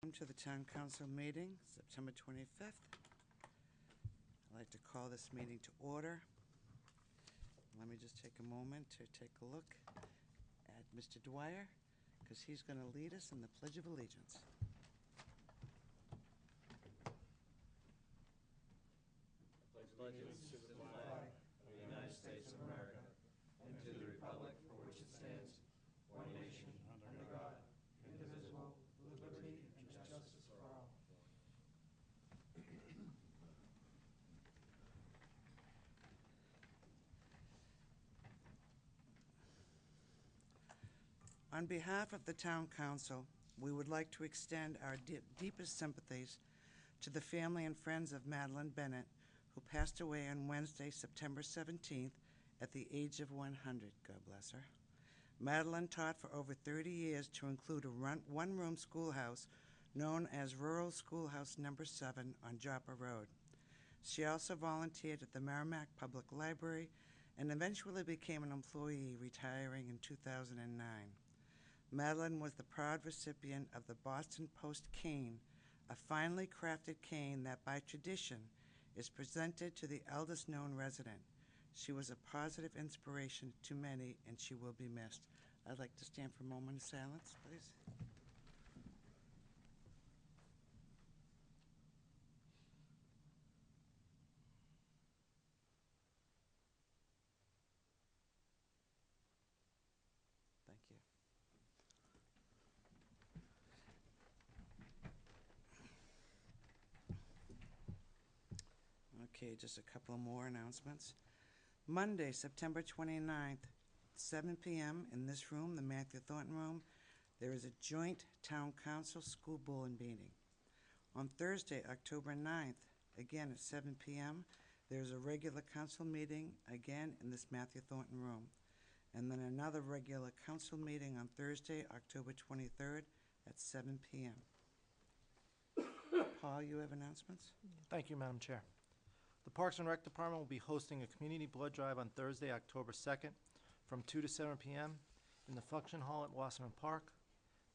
Welcome to the Town Council meeting, September 25th. I'd like to call this meeting to order. Let me just take a moment to take a look at Mr. Dwyer, because he's going to lead us in the Pledge of Allegiance. Allegiance to the flag of the United States of America and to the republic for which it stands, one nation, under God, indivisible, with liberty and justice for all. On behalf of the Town Council, we would like to extend our deepest sympathies to the family and friends of Madeline Bennett, who passed away on Wednesday, September 17th, at the age of 100. God bless her. Madeline taught for over 30 years to include a one-room schoolhouse known as Rural Schoolhouse No. 7 on Joppa Road. She also volunteered at the Merrimack Public Library and eventually became an employee, retiring in 2009. Madeline was the proud recipient of the Boston Post cane, a finely crafted cane that by tradition is presented to the eldest known resident. She was a positive inspiration to many, and she will be missed. I'd like to stand for a moment of silence, please. Thank you. Okay, just a couple more announcements. Monday, September 29th, 7 p.m. in this room, the Matthew Thornton Room, there is a joint Town Council School Board meeting. On Thursday, October 9th, again at 7 p.m., there's a regular council meeting, again in this Matthew Thornton Room. And then another regular council meeting on Thursday, October 23rd at 7 p.m. Paul, you have announcements? Thank you, Madam Chair. The Parks and Rec Department will be hosting a community blood drive on Thursday, October 2nd from 2 to 7 p.m. in the Function Hall at Wasserman Park.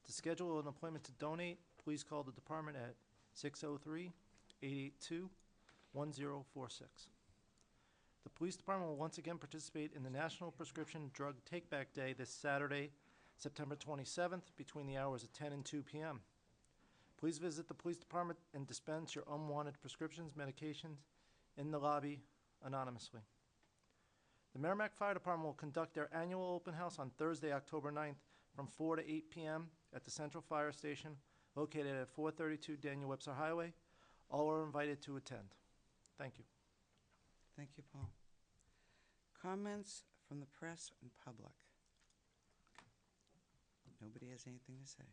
To schedule an appointment to donate, please call the department at 603-882-1046. The Police Department will once again participate in the National Prescription Drug Take-Back Day this Saturday, September 27th, between the hours of 10 and 2 p.m. Please visit the Police Department and dispense your unwanted prescriptions, medications, in the lobby anonymously. The Merrimack Fire Department will conduct their annual open house on Thursday, October 9th from 4 to 8 p.m. at the Central Fire Station located at 432 Daniel Webster Highway. All are invited to attend. Thank you. Thank you, Paul. Comments from the press and public? Nobody has anything to say.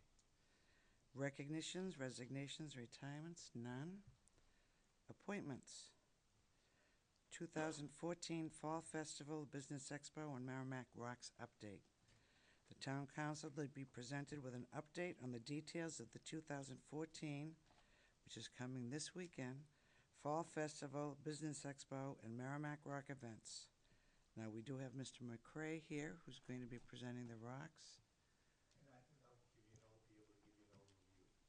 Recognitions, resignations, retirements? None. Appointments. 2014 Fall Festival Business Expo and Merrimack Rocks update. The Town Council will be presented with an update on the details of the 2014, which is coming this weekend, Fall Festival, Business Expo, and Merrimack Rock events. Now, we do have Mr. McCrae here, who's going to be presenting the rocks. And I think I'll be able to give you an overview.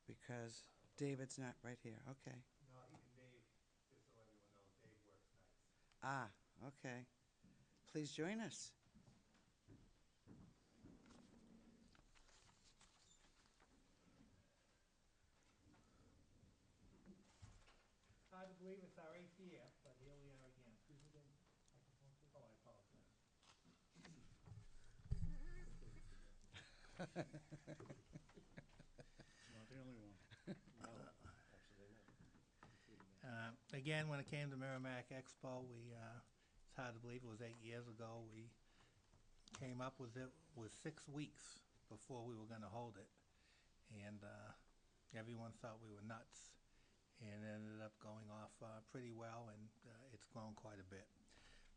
Because David's not right here. Okay. No, Dave, just so everyone knows, Dave works nights. Ah, okay. Please join us. It's hard to believe it's our 8th year, but here we are again. Excuse me, Dave. Microphone, please. Oh, I apologize. Not the only one. Again, when it came to Merrimack Expo, it's hard to believe it was 8 years ago. We came up with it with 6 weeks before we were going to hold it. And everyone thought we were nuts. And it ended up going off pretty well, and it's grown quite a bit.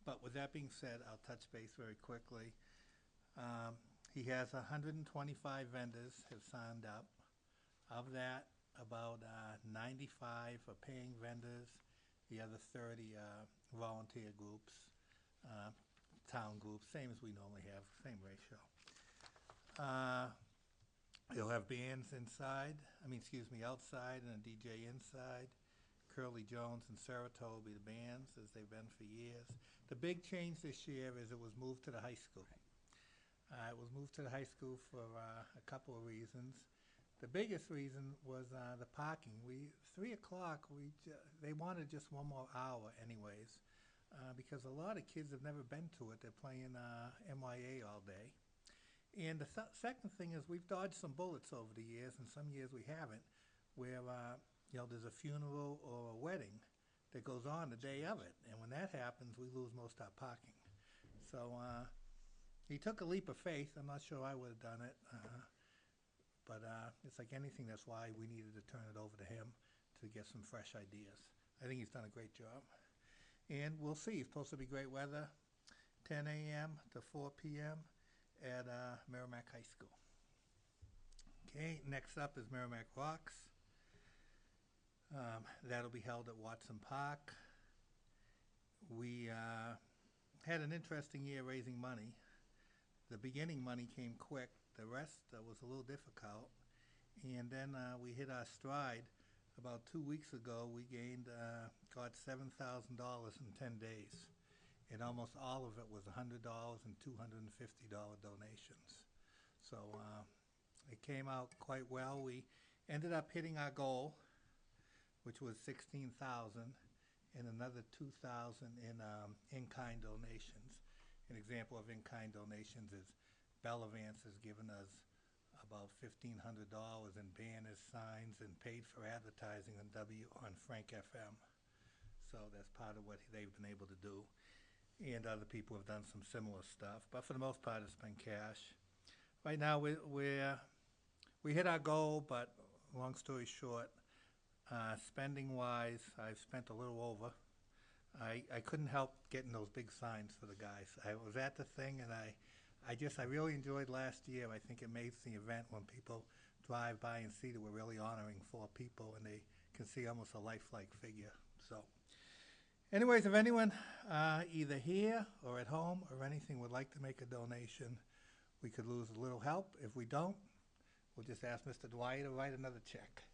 But with that being said, I'll touch base very quickly. He has 125 vendors have signed up. Of that, about 95 are paying vendors. The other 30 volunteer groups, town groups, same as we normally have, same ratio. You'll have bands outside and a DJ inside. Curly Jones and Saratoga will be the bands, as they've been for years. The big change this year is it was moved to the high school. It was moved to the high school for a couple of reasons. The biggest reason was the parking. 3 o'clock, they wanted just one more hour anyways, because a lot of kids have never been to it. They're playing MYA all day. And the second thing is we've dodged some bullets over the years, and some years we haven't, where there's a funeral or a wedding that goes on the day of it, and when that happens, we lose most of our parking. So he took a leap of faith. I'm not sure I would have done it, but it's like anything. That's why we needed to turn it over to him to get some fresh ideas. I think he's done a great job, and we'll see. It's supposed to be great weather, 10 a.m. to 4 p.m. at Merrimack High School. Okay, next up is Merrimack Rocks. That'll be held at Watson Park. We had an interesting year raising money. The beginning money came quick. The rest was a little difficult. And then we hit our stride. About 2 weeks ago, we got $7,000 in 10 days. And almost all of it was $100 and $250 donations. So it came out quite well. We ended up hitting our goal, which was $16,000, and another $2,000 in-kind donations. An example of in-kind donations is Bellavance has given us about $1,500 in banners, signs, and paid for advertising on Frank FM. So that's part of what they've been able to do. And other people have done some similar stuff, but for the most part, it's been cash. Right now, we hit our goal, but long story short, spending-wise, I've spent a little over. I couldn't help getting those big signs for the guys. I was at the thing, and I really enjoyed last year. I think it makes the event when people drive by and see that we're really honoring 4 people, and they can see almost a lifelike figure. So, anyways, if anyone either here or at home or anything would like to make a donation, we could lose a little help. If we don't, we'll just ask Mr. Dwyer to write another check.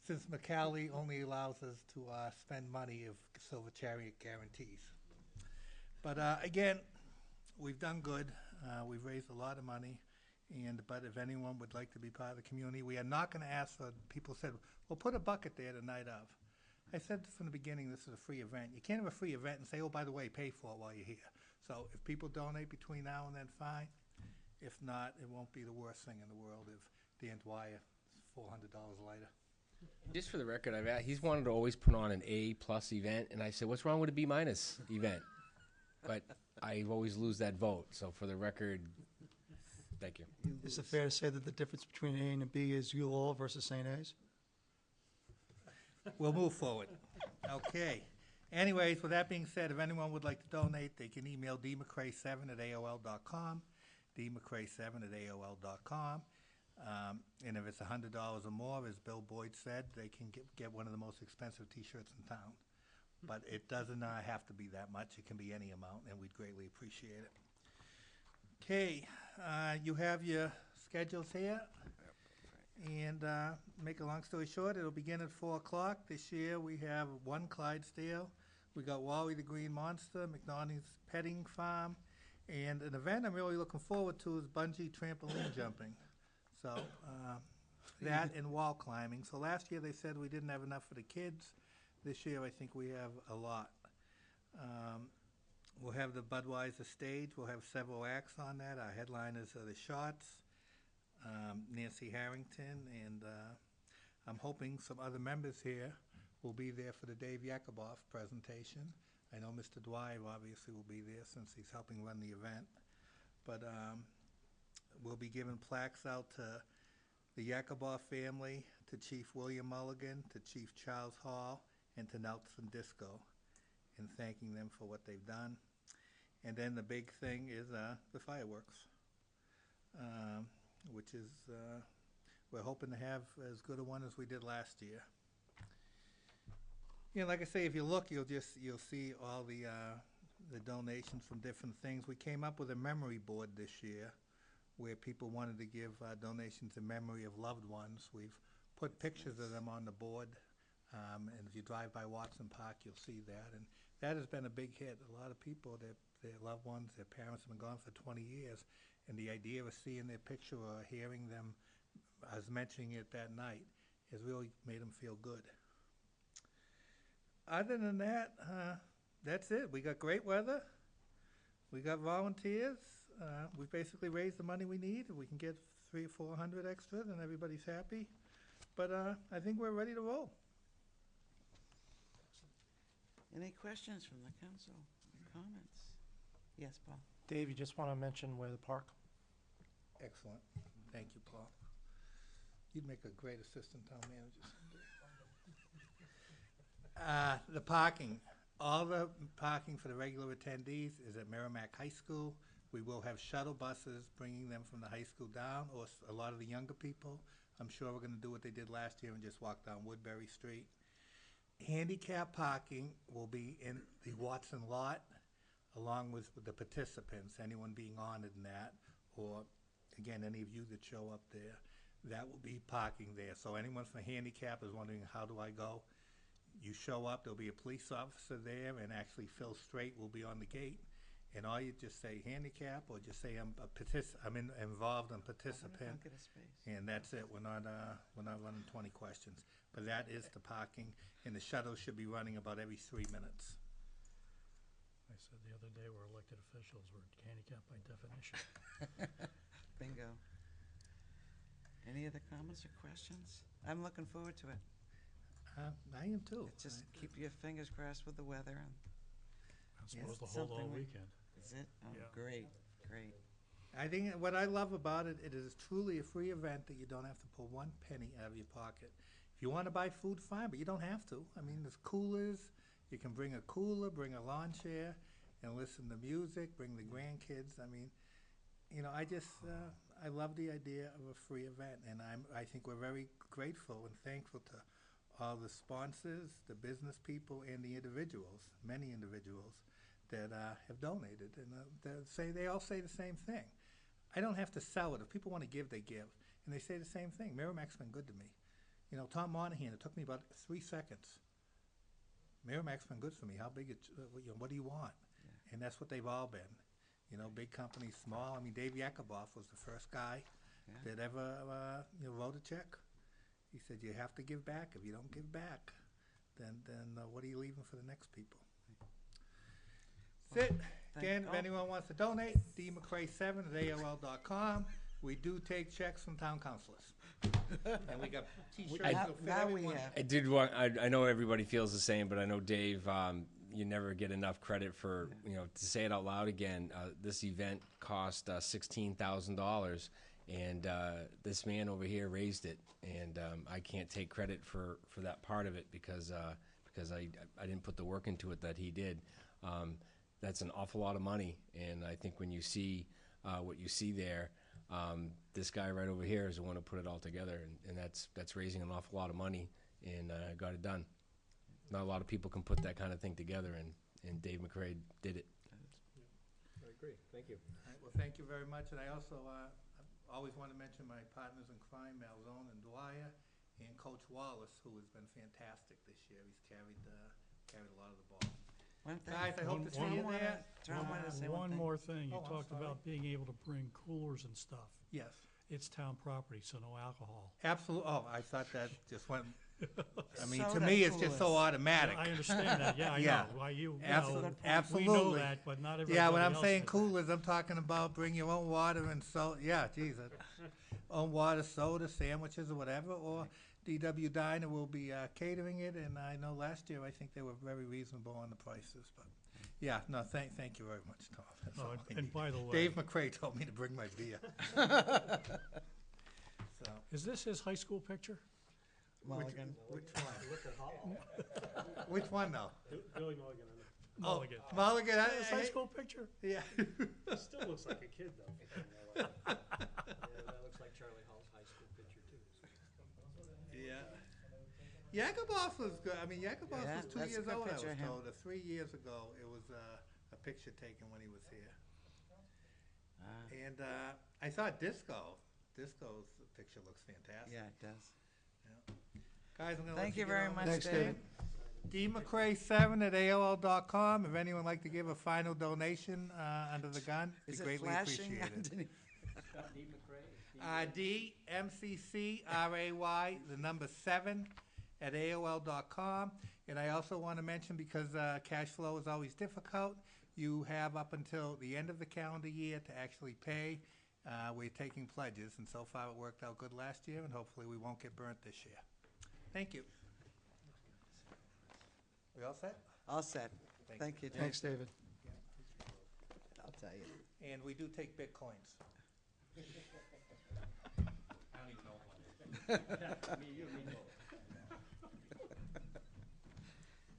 Since McCallie only allows us to spend money if Silver Chariot guarantees. But again, we've done good. We've raised a lot of money. But if anyone would like to be part of the community, we are not going to ask for, people said, well, put a bucket there the night of. I said from the beginning, this is a free event. You can't have a free event and say, oh, by the way, pay for it while you're here. So if people donate between now and then, fine. If not, it won't be the worst thing in the world if Dan Dwyer is $400 lighter. Just for the record, he's wanted to always put on an A+ event, and I said, what's wrong with a B- event? But I always lose that vote. So for the record, thank you. Is it fair to say that the difference between an A and a B is you all versus St. A's? We'll move forward. Okay. Anyways, with that being said, if anyone would like to donate, they can email dmccrae7@aol.com, dmccrae7@aol.com. And if it's $100 or more, as Bill Boyd said, they can get one of the most expensive T-shirts in town. But it doesn't have to be that much. It can be any amount, and we'd greatly appreciate it. Okay, you have your schedules here. And make a long story short, it'll begin at 4 o'clock. This year we have 1 Clydesdale. We got Wally the Green Monster, McNaughton's Petting Farm, and an event I'm really looking forward to is bungee trampoline jumping. So that and wall climbing. So last year they said we didn't have enough for the kids. This year I think we have a lot. We'll have the Budweiser stage. We'll have several acts on that. Our headliners are the Shots, Nancy Harrington, and I'm hoping some other members here will be there for the Dave Yakuboff presentation. I know Mr. Dwyer obviously will be there since he's helping run the event. But we'll be giving plaques out to the Yakuboff family, to Chief William Mulligan, to Chief Charles Hall, and to Nelson Disco, and thanking them for what they've done. And then the big thing is the fireworks, which is we're hoping to have as good a one as we did last year. You know, like I say, if you look, you'll see all the donations from different things. We came up with a memory board this year, where people wanted to give donations in memory of loved ones. We've put pictures of them on the board, and if you drive by Watson Park, you'll see that. And that has been a big hit. A lot of people, their loved ones, their parents have been gone for 20 years, and the idea of seeing their picture or hearing them, as mentioning it that night, has really made them feel good. Other than that, that's it. We got great weather. We got volunteers. We've basically raised the money we need. If we can get 300 or 400 extra, then everybody's happy. But I think we're ready to roll. Any questions from the council? Comments? Yes, Paul? Dave, you just want to mention where the park? Excellent. Thank you, Paul. You'd make a great assistant town manager someday. The parking. All the parking for the regular attendees is at Merrimack High School. We will have shuttle buses bringing them from the high school down, or a lot of the younger people. I'm sure we're going to do what they did last year and just walk down Woodbury Street. Handicap parking will be in the Watson lot, along with the participants, anyone being honored in that, or, again, any of you that show up there, that will be parking there. So anyone from handicap is wondering, how do I go? You show up, there'll be a police officer there, and actually Phil Straight will be on the gate. And all you just say handicap, or just say I'm involved in participant, I'll get a space. and that's it. We're not running 20 questions. But that is the parking, and the shuttle should be running about every 3 minutes. I said the other day, we're elected officials, we're handicapped by definition. Bingo. Any other comments or questions? I'm looking forward to it. I am too. It's just keep your fingers crossed with the weather. And I'm Yes, supposed to hold all something we- weekend. is it? Oh, Yeah. great, great. I think what I love about it, it is truly a free event that you don't have to pull one penny out of your pocket. If you want to buy food, fine, but you don't have to. I mean, there's coolers. You can bring a cooler, bring a lawn chair, and listen to music, bring the grandkids. I mean, you know, I love the idea of a free event, and I think we're very grateful and thankful to all the sponsors, the business people, and the individuals, many individuals, that have donated. And they all say the same thing. I don't have to sell it. If people want to give, they give. And they say the same thing. Merrimack's been good to me. You know, Tom Monahan, it took me about 3 seconds. Merrimack's been good for me. How big, what do you want? Yeah. And that's what they've all been. You know, big companies, small. I mean, Dave Yakuboff was the first guy Yeah. that ever wrote a check. He said, you have to give back. If you don't give back, then what are you leaving for the next people? That's it. Again, if anyone wants to donate, dmccray7@aol.com. We do take checks from town councilors. And we got T-shirts Now- that'll fit now we everyone. have. I did want. I know everybody feels the same, but I know Dave. You never get enough credit for to say it out loud again. This event cost $16,000, and this man over here raised it, and I can't take credit for that part of it because I didn't put the work into it that he did. That's an awful lot of money, and I think when you see what you see there. This guy right over here is the one who put it all together, and that's raising an awful lot of money, and got it done. Not a lot of people can put that kind of thing together, and Dave McCray did it. I agree. Thank you. All right, well, thank you very much. And I also always want to mention my partners in crime, Malzone and Dwyer, and Coach Wallace, who has been fantastic this year. He's carried a lot of the ball. One thing. Guys, I hope to see Tom you wanna- there. Tom wanted to say one One thing. more thing, you Oh, I'm talked sorry. about being able to bring coolers and stuff. Yes, It's town property, so no alcohol. absolutely. Oh, I thought that just went, I mean, to Soda me, it's just so coolers. automatic. I understand that, yeah, I Yeah. know. Why you Absolutely. know, Absolutely. we know that, but not everybody Yeah, else when I'm saying did that. coolers, I'm talking about bring your own water and salt. Yeah, geez, own water, soda, sandwiches, or whatever. Or DW Diner will be catering it, and I know last year I think they were very reasonable on the prices. But yeah, no, thank you very much, Tom. That's Oh, all I and need. by the way, Dave McCray told me to bring my beer. So is this his high school picture? Mulligan. which one? Look at Hall. Which one though? Billy Mulligan. Mulligan. Oh, Mulligan. His high school picture? Yeah. Still looks like a kid, though. Yeah, that looks like Charlie Hall's high school picture, too. Yeah. Yakuboff was good. I mean, Yakuboff Yeah, was 2 that's a years good old, I picture was of him. told. 3 years ago, it was a picture taken when he was here. And I saw Disco. Disco's picture looks fantastic. Yeah, it does. Guys, I'm gonna let Thank you get very on much, with Thanks, your David. day. DMcCray7@AOL.com. If anyone would like to give a final donation under the gun, it'd Is be it greatly flashing appreciated. underneath? DMCCRAY, the number 7@AOL.com. And I also want to mention, because cash flow is always difficult, you have up until the end of the calendar year to actually pay. We're taking pledges, and so far it worked out good last year, and hopefully we won't get burnt this year. Thank you. We all set? All set. Thank you. Thanks, David. I'll tell you. And we do take Bitcoins.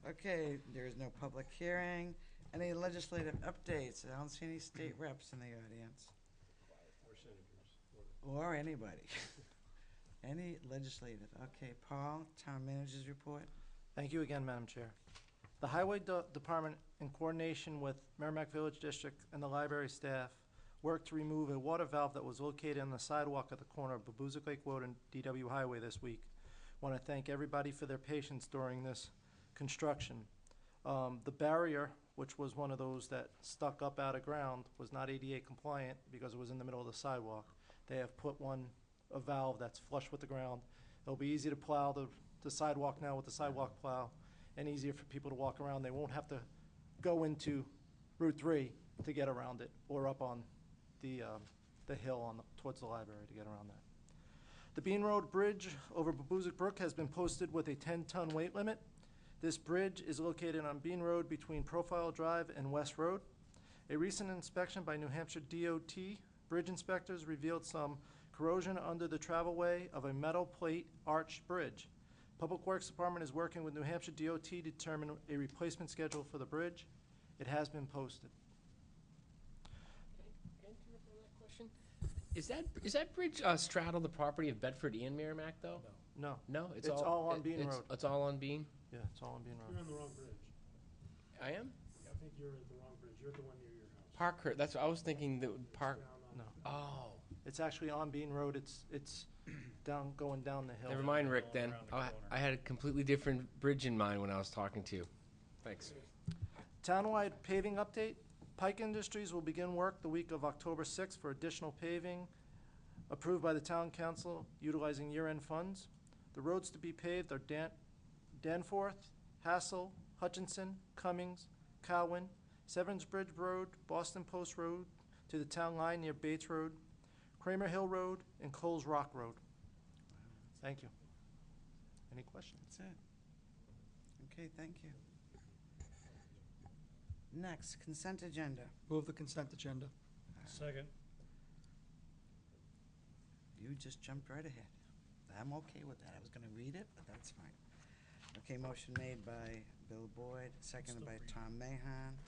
Okay, there is no public hearing. Any legislative updates? I don't see any state reps in the audience. Or anybody. Any legislative? Okay, Paul, Town Manager's Report. Thank you again, Madam Chair. The Highway Department, in coordination with Merrimack Village District and the library staff, worked to remove a water valve that was located on the sidewalk at the corner of Babuzik Lake Road and DW Highway this week. Want to thank everybody for their patience during this construction. The barrier, which was one of those that stuck up out of ground, was not ADA compliant because it was in the middle of the sidewalk. They have put a valve that's flush with the ground. It'll be easy to plow the sidewalk now with the sidewalk plow, and easier for people to walk around. They won't have to go into Route 3 to get around it, or up on the hill towards the library to get around that. The Bean Road Bridge over Babuzik Brook has been posted with a 10-ton weight limit. This bridge is located on Bean Road between Profile Drive and West Road. A recent inspection by New Hampshire DOT bridge inspectors revealed some corrosion under the travelway of a metal plate arch bridge. Public Works Department is working with New Hampshire DOT to determine a replacement schedule for the bridge. It has been posted. Can I interrupt on that question? Is that bridge straddle the property of Bedford and Merrimack, though? No. No, It's all on Bean Road. It's all on Bean? Yeah, it's all on Bean You're Road. on the wrong bridge. I am? I think you're at the wrong bridge. You're at the one near your house. Parkhurst, that's what I was thinking, the Park, Down on- No. oh. It's actually on Bean Road. It's going down the hill. Never mind, Rick, Going then. around the I corner. I had a completely different bridge in mind when I was talking to you. Thanks. Townwide paving update. Pike Industries will begin work the week of October 6th for additional paving approved by the town council utilizing year-end funds. The roads to be paved are Danforth, Hassel, Hutchinson, Cummings, Cowan, Severns Bridge Road, Boston Post Road to the town line near Bates Road, Kramer Hill Road, and Coles Rock Road. Thank you. Any questions? That's it. Okay, thank you. Next, consent agenda. Move the consent agenda. Second. You just jumped right ahead. I'm okay with that. I was gonna read it, but that's fine. Okay, motion made by Bill Boyd, seconded by Tom Mahan.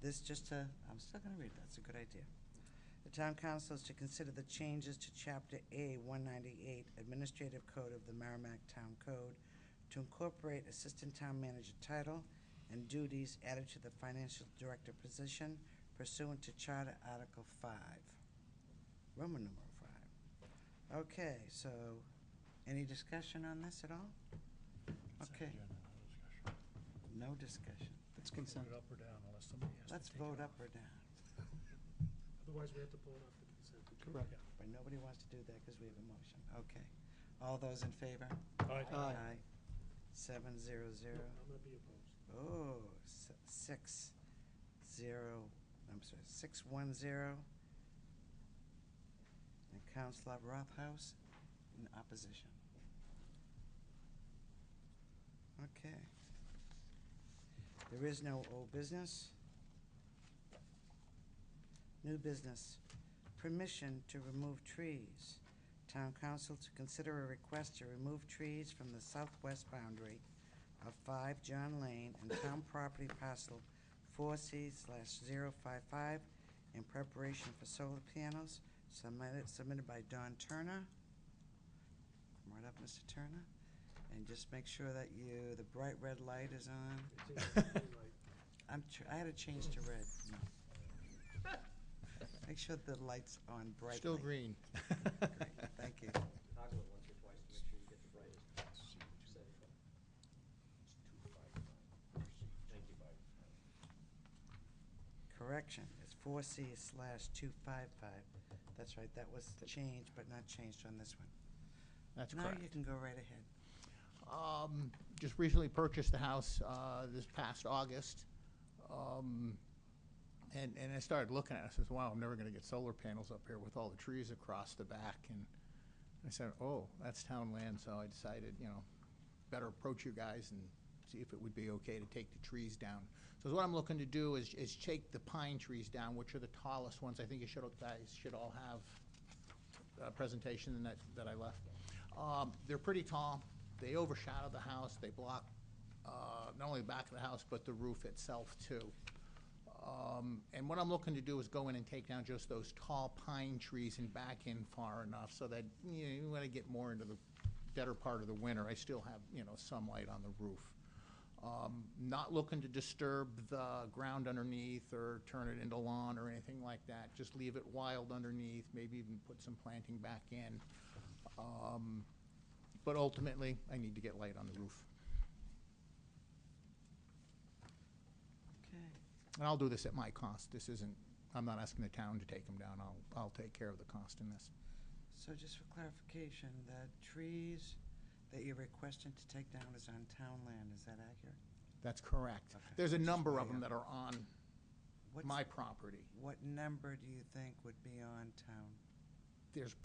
This I'm still gonna read it. That's a good idea. The town council is to consider the changes to Chapter A 198 Administrative Code of the Merrimack Town Code to incorporate Assistant Town Manager title and duties added to the Financial Director position pursuant to Charter Article 5, Roman numeral 5. Okay, so any discussion on this at all? Okay, no discussion. It's consent. Vote it up or down unless somebody has to Let's take it vote off. up or down. Otherwise, we have to pull it off the consent. Correct. Yeah. But nobody wants to do that because we have a motion. Okay. All those in favor? Aye. Aye. 7-0-0. No, I'm gonna be opposed. Oh, 6-0, I'm sorry, 6-1-0. And Counselor Rothhaus in opposition. Okay. There is no old business. New business. Permission to remove trees. Town council to consider a request to remove trees from the southwest boundary of 5 John Lane and town property parcel 4C/055 in preparation for solar panels, submitted by Don Turner. Come right up, Mr. Turner, and just make sure that the bright red light is on. It's in the green light. I had to change to red. Make sure the light's on brightly. Still green. Thank you. Toggle it once or twice to make sure you get the brightest setting. Thank you, Bart. Correction, it's 4C/255. That's right, that was changed, but not changed on this one. That's Now correct. you can go right ahead. Just recently purchased the house this past August. And I started looking at it. I says, wow, I'm never going to get solar panels up here with all the trees across the back. And I said, oh, that's town land. So I decided, better approach you guys and see if it would be okay to take the trees down. So what I'm looking to do is take the pine trees down, which are the tallest ones. I think you guys should all have a presentation that I left. They're pretty tall. They overshadow the house. They block not only the back of the house, but the roof itself, too. And what I'm looking to do is go in and take down just those tall pine trees and back in far enough so that, when I get more into the better part of the winter, I still have, some light on the roof. Not looking to disturb the ground underneath or turn it into lawn or anything like that. Just leave it wild underneath, maybe even put some planting back in. But ultimately, I need to get light on the roof. Okay. And I'll do this at my cost. This isn't, I'm not asking the town to take them down. I'll take care of the cost in this. So just for clarification, the trees that you're requesting to take down is on town land, is that accurate? That's correct. Okay. There's a Which is number way of them up. that are on What's- my property. What number do you think would be on town? There's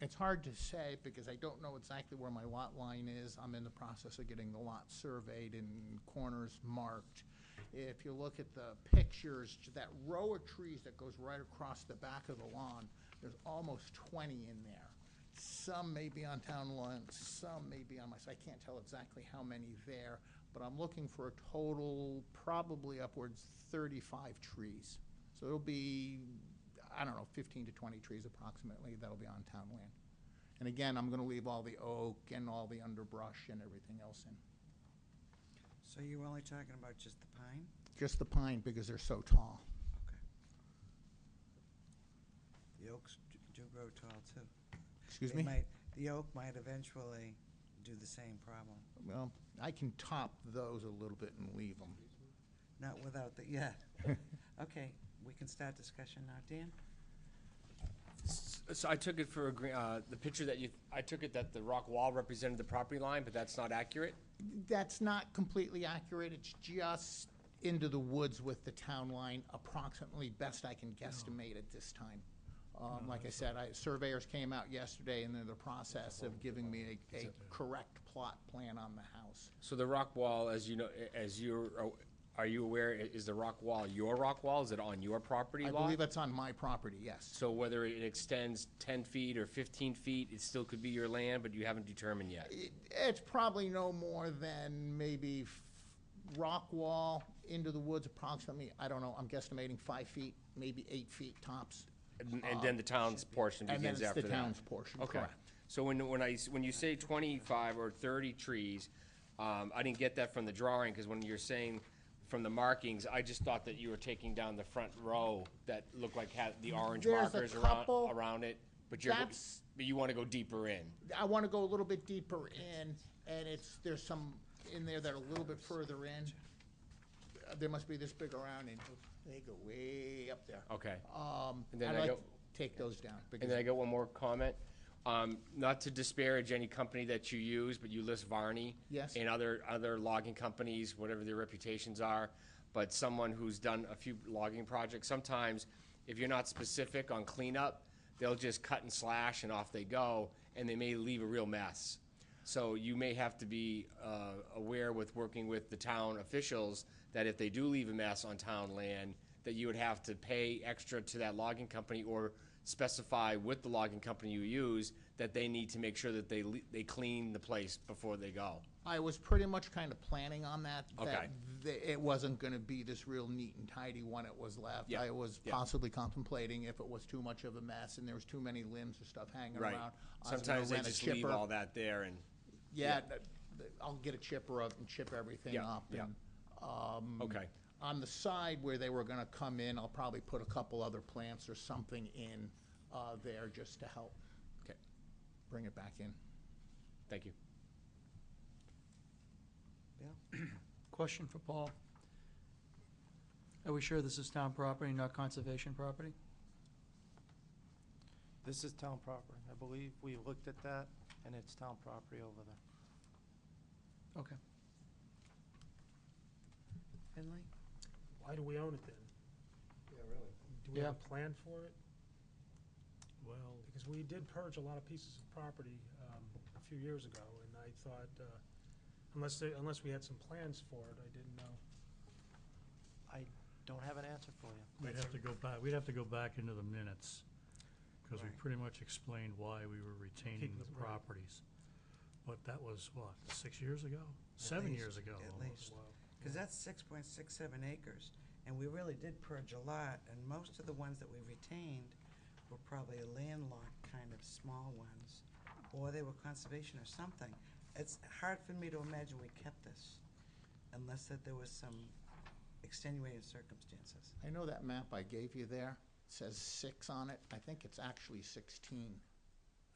it's hard to say because I don't know exactly where my lot line is. I'm in the process of getting the lot surveyed and corners marked. If you look at the pictures, that row of trees that goes right across the back of the lawn, there's almost 20 in there. Some may be on town lawn, some may be on my side. I can't tell exactly how many there, but I'm looking for a total, probably upwards 35 trees. So it'll be, I don't know, 15 to 20 trees approximately that'll be on town land. And again, I'm going to leave all the oak and all the underbrush and everything else in. So you're only talking about just the pine? Just the pine because they're so tall. Okay. The oaks do grow tall, too. Excuse They me? might- The oak might eventually do the same problem. Well, I can top those a little bit and leave them. Not without the, yeah. Okay, we can start discussion now. Dan? So I took it for the picture that I took it that the rock wall represented the property line, but that's not accurate? That's not completely accurate. It's just into the woods with the town line, approximately best I can guesstimate at this time. Like I said, surveyors came out yesterday and they're in the process of giving me a correct plot plan on the house. So the rock wall, are you aware, is the rock wall your rock wall? Is it on your property I lot? believe it's on my property, yes. So whether it extends 10 feet or 15 feet, it still could be your land, but you haven't determined yet? It's probably no more than maybe rock wall into the woods approximately, I don't know, I'm guesstimating 5 feet, maybe 8 feet tops. And then the town's portion And then begins it's after the that? town's portion, Okay. correct. So when you say 25 or 30 trees, I didn't get that from the drawing, because when you're saying from the markings, I just thought that you were taking down the front row that looked like had the orange There's a markers couple. around it, but That's- you want to go deeper in. I want to go a little bit deeper in, and there's some in there that are a little bit further in. There must be this big around, and they go way up there. Okay. And then I'd I like go- to take those down. And then I got one more comment. Not to disparage any company that you use, but you list Varney. Yes. And other logging companies, whatever their reputations are. But someone who's done a few logging projects, sometimes if you're not specific on cleanup, they'll just cut and slash and off they go, and they may leave a real mess. So you may have to be aware with working with the town officials that if they do leave a mess on town land, that you would have to pay extra to that logging company or specify with the logging company you use that they need to make sure that they clean the place before they go. I was pretty much kind of planning on that. Okay. It wasn't going to be this real neat and tidy when it was left. Yeah, I was yeah. possibly contemplating if it was too much of a mess and there was too many limbs or stuff hanging Right. around. I was gonna Sometimes they rent a just leave chipper. all that there and, Yeah, I'll get a chipper up and chip everything Yeah, up. yeah. And, okay. On the side where they were gonna come in, I'll probably put a couple other plants or something in, there just to help. Okay. Bring it back in. Thank you. Bill? Question for Paul. Are we sure this is town property, not conservation property? This is town property. I believe we looked at that, and it's town property over there. Okay. Finley? Why do we own it then? Yeah, really. Do we have Yeah. a plan for it? Well, Because we did purge a lot of pieces of property a few years ago, and I thought, unless we had some plans for it, I didn't know. I don't have an answer for you. We'd That's have to go back, we'd have to go back into the minutes, because we Right. pretty much explained why we were retaining the Right. properties. But that was, what, 6 years ago? 7 least, years ago. at almost. least. Because that's 6.67 acres, and we really did purge a lot, and most of the ones that we retained were probably landlocked kind of small ones, or they were conservation or something. It's hard for me to imagine we kept this unless that there was some extenuating circumstances. I know that map I gave you there says 6 on it. I think it's actually 16.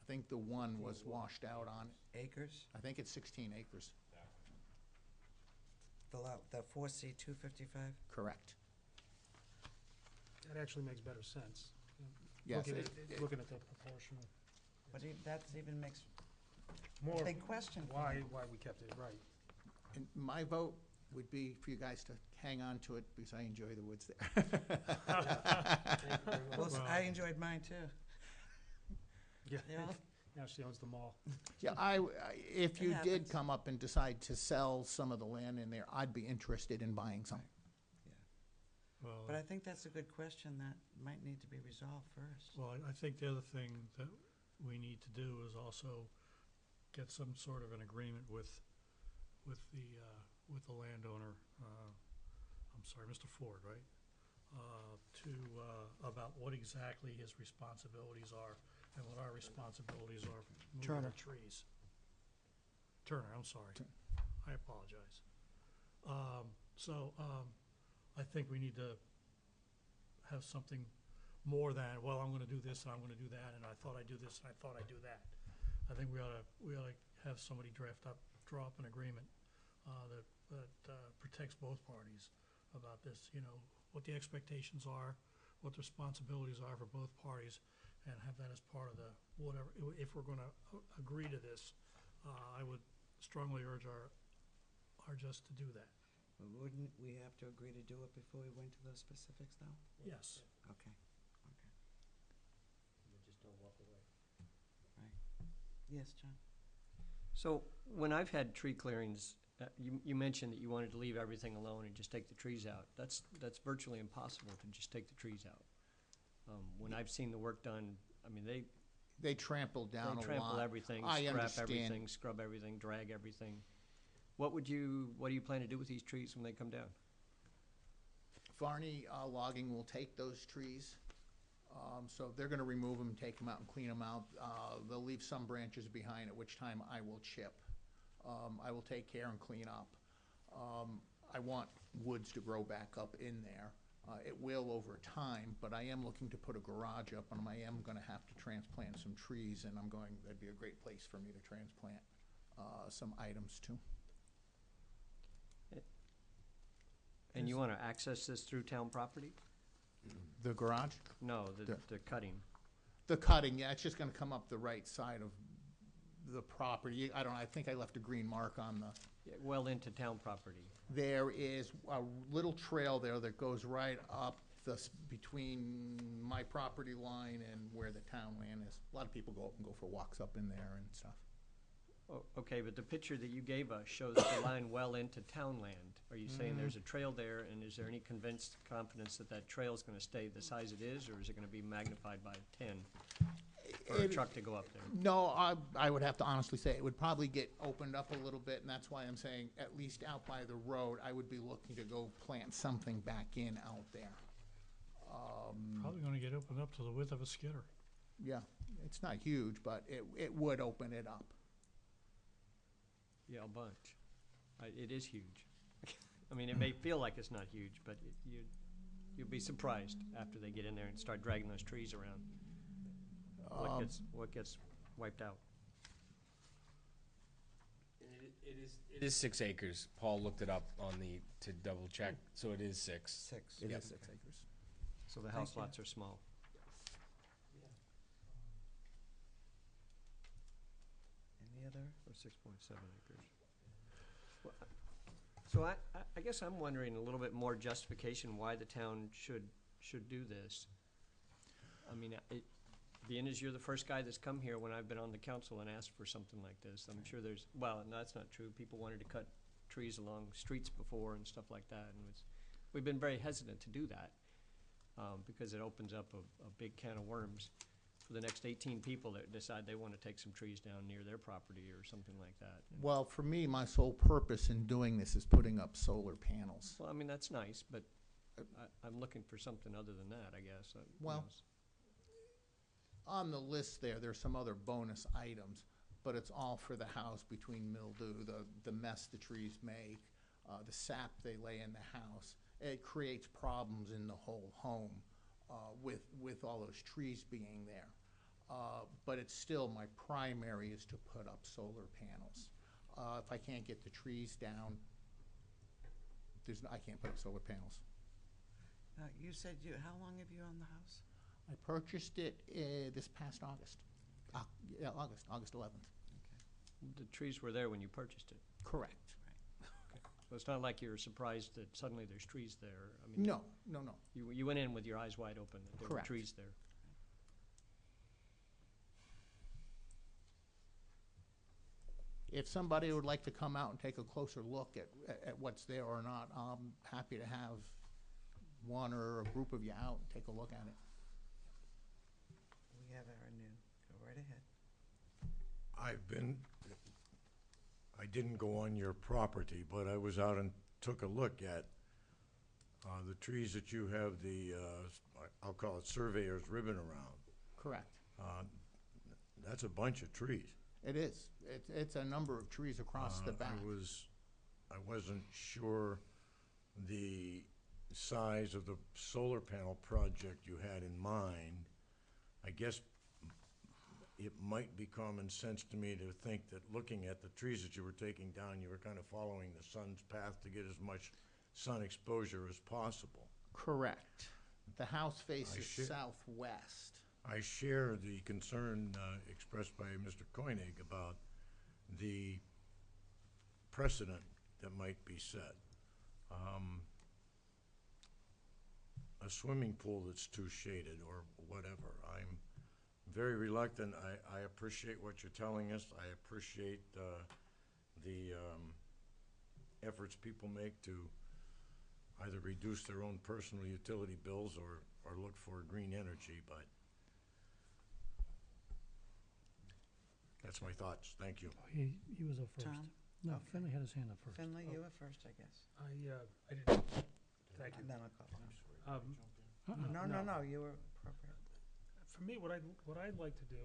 I think the one was washed out on it. Acres, I think it's 16 acres. the lot, the 4C 255? Correct. That actually makes better sense. Yes, Looking at the proportional, But that even makes a more big question for why me. we kept it, right. and my vote would be for you guys to hang on to it because I enjoy the woods there. Well, I enjoyed mine too. Yeah, Yeah. now she owns them all. Yeah, if It you did happens. come up and decide to sell some of the land in there, I'd be interested in buying some. well, But I think that's a good question that might need to be resolved first. well, I think the other thing that we need to do is also get some sort of an agreement with the landowner, I'm sorry, Mr. Ford, right? About what exactly his responsibilities are and what our responsibilities are for moving Turner. the trees. Turner, I'm sorry. I apologize. I think we need to have something more than, well, I'm gonna do this and I'm gonna do that, and I thought I'd do this and I thought I'd do that. I think we ought to have somebody draw up an agreement, that protects both parties about this, you know, what the expectations are, what the responsibilities are for both parties, and have that as part of the, whatever, if we're gonna agree to this, I would strongly urge our just to do that. But wouldn't we have to agree to do it before we went to those specifics, though? Yes. Okay, okay. Just don't walk away. Yes, John? So, when I've had tree clearings, you mentioned that you wanted to leave everything alone and just take the trees out. That's virtually impossible to just take the trees out. When I've seen the work done, I mean, They trample down a lot. they trample everything, I scrap understand. everything, scrub everything, drag everything. What do you plan to do with these trees when they come down? Varney Logging will take those trees. So they're gonna remove them, take them out and clean them out. They'll leave some branches behind, at which time I will chip. I will take care and clean up. I want woods to grow back up in there. It will over time, but I am looking to put a garage up, and I am gonna have to transplant some trees, and that'd be a great place for me to transplant some items too. And you want to access this through town property? The garage? No, Yeah. the cutting. The cutting, yeah, it's just gonna come up the right side of the property. I think I left a green mark on the, Yeah, well into town property. there is a little trail there that goes right up between my property line and where the town land is. A lot of people go up and go for walks up in there and stuff. Oh, okay, but the picture that you gave us shows the line well into town land. Are you saying there's a trail there, and is there any confidence that that trail's gonna stay the size it is, or is it gonna be magnified by 10 for a It- truck to go up there? No, I would have to honestly say it would probably get opened up a little bit, and that's why I'm saying, at least out by the road, I would be looking to go plant something back in out there. Probably gonna get opened up to the width of a skidder. Yeah, it's not huge, but it would open it up. Yeah, a bunch. It is huge. I mean, it may feel like it's not huge, but you'll be surprised after they get in there and start dragging those trees around. What gets wiped out. It is 6 acres. Paul looked it up to double check, so it is 6. 6. It Yep. is 6 acres. So the house Thank you. lots are small. Any other? Or 6.7 acres. So I guess I'm wondering a little bit more justification why the town should do this. I mean, being as you're the first guy that's come here when I've been on the council and asked for something like this, I'm sure well, no, that's not true. People wanted to cut trees along streets before and stuff like that, and we've been very hesitant to do that, because it opens up a big can of worms for the next 18 people that decide they want to take some trees down near their property or something like that. Well, for me, my sole purpose in doing this is putting up solar panels. Well, I mean, that's nice, but I'm looking for something other than that, I guess. Well, on the list there's some other bonus items, but it's all for the house, between mildew, the mess the trees make, the sap they lay in the house. It creates problems in the whole home with all those trees being there. But it's still, my primary is to put up solar panels. If I can't get the trees down, I can't put up solar panels. Now, you said how long have you owned the house? I purchased it this past August. August 11th. The trees were there when you purchased it. Correct. So it's not like you're surprised that suddenly there's trees there. I mean, No. You went in with your eyes wide open, that there were Correct. trees there. If somebody would like to come out and take a closer look at what's there or not, I'm happy to have one or a group of you out and take a look at it. We have our noon. Go right ahead. I didn't go on your property, but I was out and took a look at the trees that you have I'll call it surveyor's ribbon around. Correct. That's a bunch of trees. It is. It's a number of trees across the back. I wasn't sure the size of the solar panel project you had in mind. I guess it might be common sense to me to think that looking at the trees that you were taking down, you were kind of following the sun's path to get as much sun exposure as possible. Correct. The house faces share- southwest. I share the concern expressed by Mr. Koenig about the precedent that might be set. A swimming pool that's too shaded or whatever. I'm very reluctant. I appreciate what you're telling us. I appreciate the efforts people make to either reduce their own personal utility bills or look for green energy, but that's my thoughts. Thank you. He was up first. Tom? No, Okay. Finley had his hand up first. Finley, you were first, I guess. I didn't, thank you. And then I'll call. No, you were appropriate. For me, what I'd like to do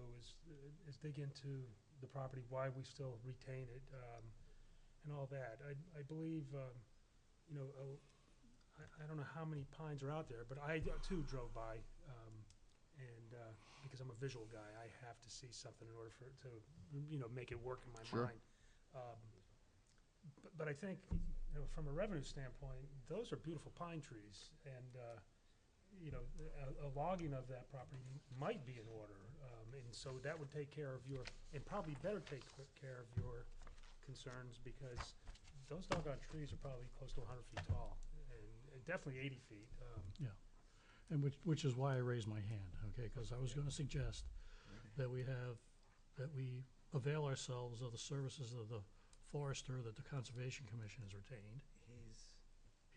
is dig into the property, why we still retain it, and all that. I believe, I don't know how many pines are out there, but I too drove by, and because I'm a visual guy, I have to see something in order for it to, make it work in my Sure. mind. But I think, from a revenue standpoint, those are beautiful pine trees, and a logging of that property might be in order, and so that would take care of and probably better take care of your concerns, because those doggone trees are probably close to 100 feet tall, and definitely 80 feet. And which is why I raised my hand, okay, because I was gonna suggest that we avail ourselves of the services of the forester that the Conservation Commission has retained.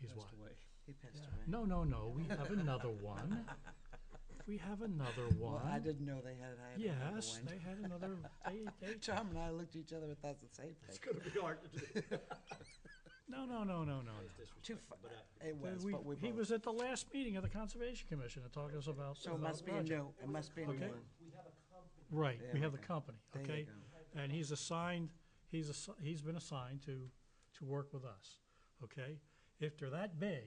He's Passed what? away. He passed Yeah. away. No, we have another one. We have another one. Well, I didn't know they had another Yes, one. they had another, they, Tom and I looked at each other and thought the same thing. gonna be hard to do. no. Too It was, but we He both. was at the last meeting of the Conservation Commission and talking to us about. So it must be a project. new, it must be a new Okay. one. Right, There we we have the go. company, There you okay? go. And he's been assigned to work with us, okay? if they're that big,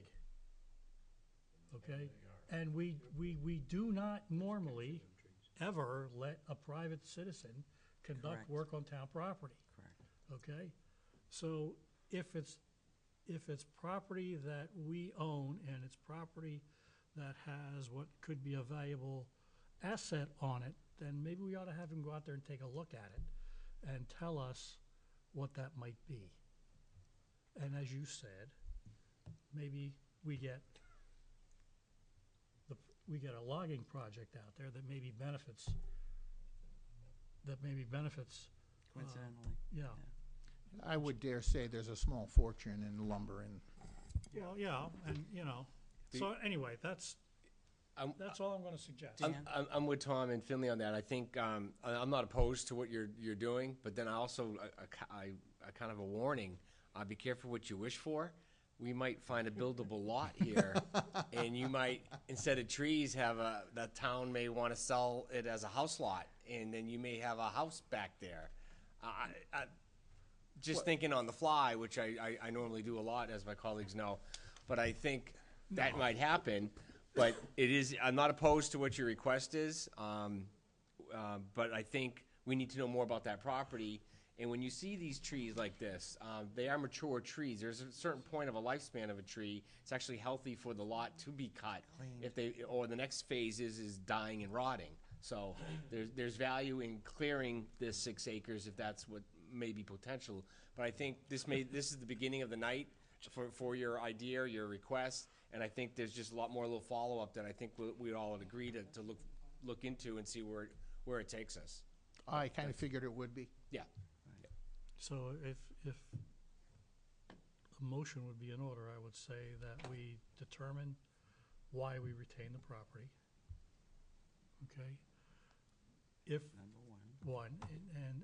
okay, and we do not normally ever let a private citizen conduct Correct. work on town property, Correct. okay? So if it's property that we own and it's property that has what could be a valuable asset on it, then maybe we ought to have him go out there and take a look at it and tell us what that might be. And as you said, maybe we get a logging project out there that maybe benefits, Coincidentally. yeah. I would dare say there's a small fortune in lumber and Well, yeah, and, so anyway, that's I'm- all I'm gonna suggest. I'm with Tom and Finley on that. I think I'm not opposed to what you're doing, but then I also I kind of a warning. Be careful what you wish for. We might find a buildable lot here, and you might, instead of trees, have the town may want to sell it as a house lot, and then you may have a house back there. Just thinking on the fly, which I normally do a lot, as my colleagues know, but I think that might happen. But I'm not opposed to what your request is, but I think we need to know more about that property. And when you see these trees like this, they are mature trees. There's a certain point of a lifespan of a tree. It's actually healthy for the lot to be cut. Or the next phase is dying and rotting. So there's value in clearing this 6 acres if that's what may be potential. But I think this is the beginning of the night for your idea, your request. And I think there's just a lot more little follow-up that I think we all would agree to look into and see where it takes us. I kind of figured it would be. Yeah. So if a motion would be in order, I would say that we determine why we retain the property. Okay? If, Number one. and,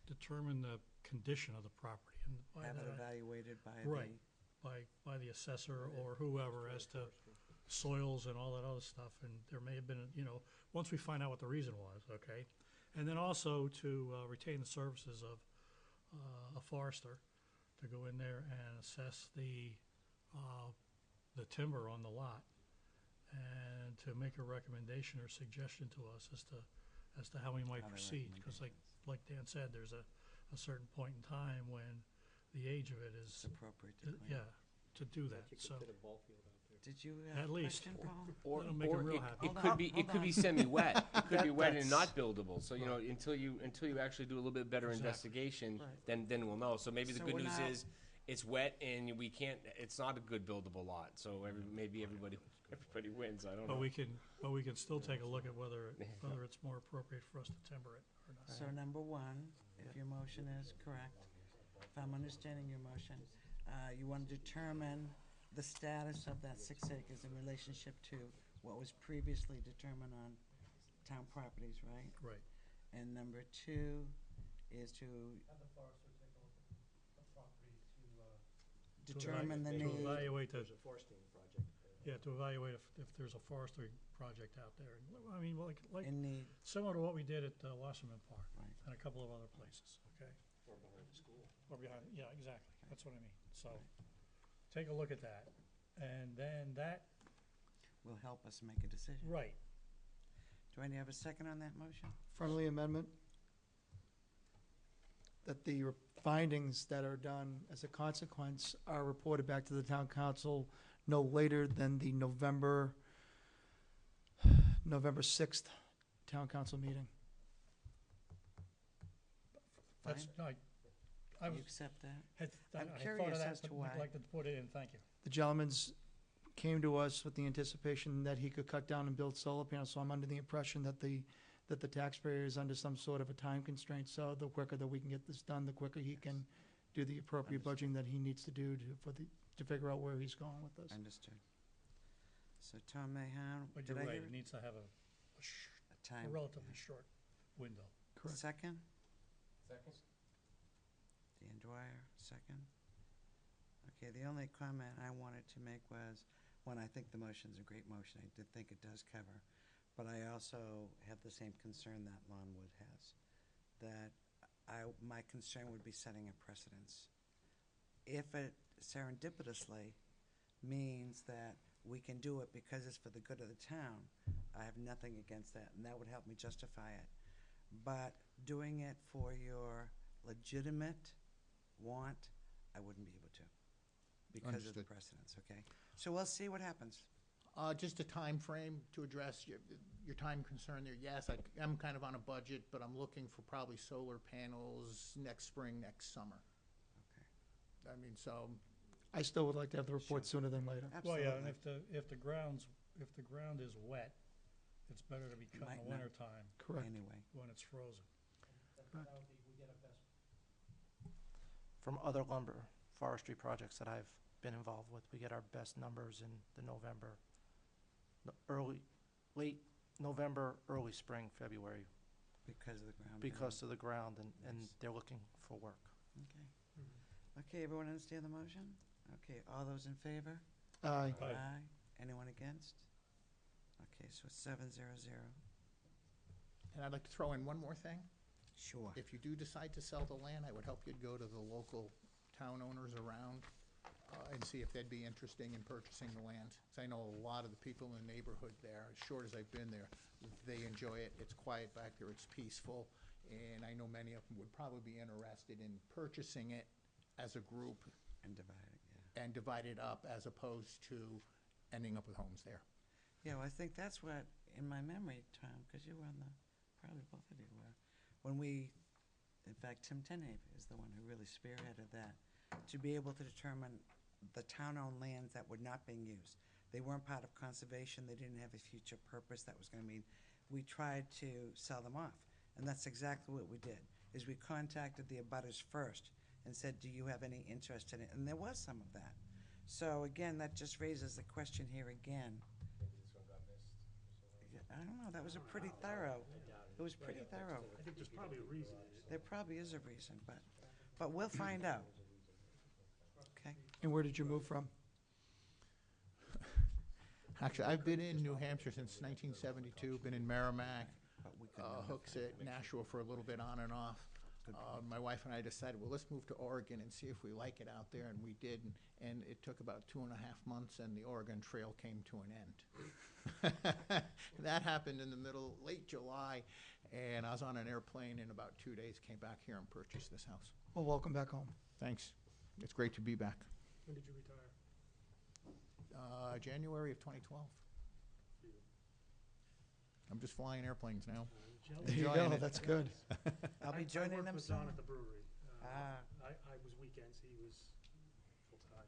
determine the condition of the property. And by Have it that, evaluated by Right. by the assessor or whoever as to soils and all that other stuff. And there may have been, once we find out what the reason was, okay? And then also to retain the services of a forester to go in there and assess the timber on the lot and to make a recommendation or suggestion to us as to how we might Other proceed. Because like Dan said, there's a certain point in time when the age of it It's is, appropriate to clean. yeah, to do that, so. Did you At have a least. question, Paul? Or, That'll make 'em real it, happy. it Hold could on, be hold on. semi-wet. It could be wet and That's- not buildable. So until you actually do a little bit better Exactly. investigation, Right. then we'll know. So maybe the So good we're news not- is it's wet and we can't. It's not a good buildable lot. So maybe everybody wins. I don't know. But we can still take a look at whether it's more appropriate for us to timber it or not. So number one, if your motion is correct, if I'm understanding your motion, you want to determine the status of that 6 acres in relationship to what was previously determined on town properties, right? Right. And number two is to Have the forester take a look at the property to determine the to need. evaluate the. Yeah, to evaluate if there's a forestry project out there. I mean, like In need, similar to what we did at Wasserman Park right. and a couple of other places, okay? Or behind the school. Or behind, yeah, exactly. That's what I mean. So, take a look at that. And then that, Will help us make a decision. right, Do I have a second on that motion? Friendly amendment, that the findings that are done as a consequence are reported back to the town council no later than the November 6th town council meeting. that's, Fine? I You was, accept that? had I'm thought curious of that, as to but why. neglected to put it in, thank you. The gentleman's came to us with the anticipation that he could cut down and build solar panels, so I'm under the impression that the taxpayer is under some sort of a time constraint, so the quicker that we can get this done, the quicker he can do the appropriate budgeting that he needs to do to figure out where he's going with this. Understood. So Tom Mahan, But did you're I right, hear it needs to have a time? relatively short window. Correct. Second? Second. Dan Dwyer, second. Okay, the only comment I wanted to make was, one, I think the motion's a great motion. I did think it does cover. But I also have the same concern that Longwood has. That my concern would be setting a precedence. If serendipitously means that we can do it because it's for the good of the town, I have nothing against that, and that would help me justify it. But doing it for your legitimate want, I wouldn't be able to, because of the Understood. precedents, okay? So we'll see what happens. Just a time frame to address your time concern there. Yes, I'm kind of on a budget, but I'm looking for probably solar panels next spring, next summer. Okay. I mean, so, I still would like to have the report Sure. sooner than later. Well, yeah, and Absolutely. if the ground is wet, it's better to be cut Might in the not. winter time Correct. Anyway, when it's frozen. From other lumber forestry projects that I've been involved with, we get our best numbers in the November, late November, early spring, February, because of the ground. being- because of the ground, and Yes. they're looking for work. Okay. Okay, everyone understand the motion? Okay, all those in favor? Aye. Aye. Anyone against? Okay, so it's 700. and I'd like to throw in one more thing. Sure. If you do decide to sell the land, I would help you go to the local town owners around and see if they'd be interested in purchasing the land. 'Cause I know a lot of the people in the neighborhood there, as short as I've been there, they enjoy it. It's quiet back there, it's peaceful, and I know many of them would probably be interested in purchasing it as a group And divided, yeah. and divide it up as opposed to ending up with homes there. Yeah, well, I think that's what, in my memory, Tom, because you were on the, probably both of you were, when we, in fact, Tim Tenhaven is the one who really spearheaded that, to be able to determine the town-owned lands that were not being used. They weren't part of conservation, they didn't have a future purpose that was gonna mean, we tried to sell them off. And that's exactly what we did, is we contacted the abutters first and said, do you have any interest in it? And there was some of that. So again, that just raises the question here again. Yeah, I don't know, that was a pretty thorough, it was pretty thorough. I think there's probably a reason. There probably is a reason, but we'll find out. Okay? And where did you move from? Actually, I've been in New Hampshire since 1972, been in Merrimack, But we could never Hooksett, Nashua for a little bit on and off. My wife and I decided, well, let's move to Oregon and see if we like it out there, and we did. And it took about 2.5 months, and the Oregon Trail came to an end. That happened in the late July, and I was on an airplane in about 2 days, came back here and purchased this house. Well, welcome back home. Thanks. It's great to be back. When did you retire? January of 2012. I'm just flying airplanes now. There you Enjoying go, it. that's good. I'll be joining them I worked with Don soon. at the brewery. Ah. I was weekends, he was full-time.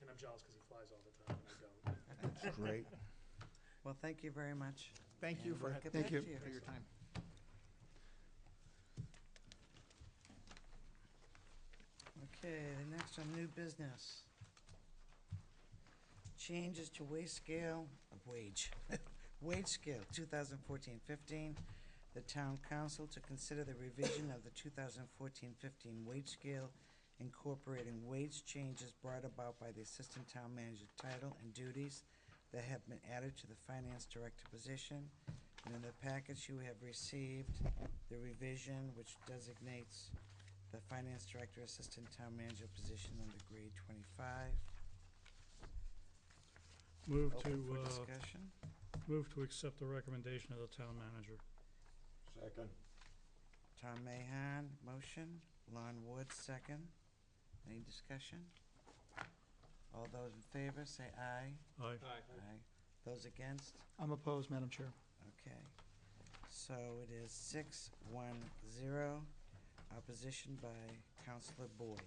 And I'm jealous because he flies all the time and I don't. It's great. Well, thank you very much. Thank you And for we'll get Thank back you. to for your time. Okay, the next on new business. Changes to wage scale, wage scale 2014-15. The town council to consider the revision of the 2014-15 wage scale incorporating wage changes brought about by the assistant town manager title and duties that have been added to the finance director position. And in the package you have received the revision which designates the finance director, assistant town manager position under grade 25. Move Open for discussion. move to accept the recommendation of the town manager. Second. Tom Mahan, motion. Lon Wood, second. Any discussion? All those in favor, say aye. Aye. Aye. Those against? I'm opposed, Madam Chair. Okay. So it is 6-1-0. Opposition by Councilor Boyd.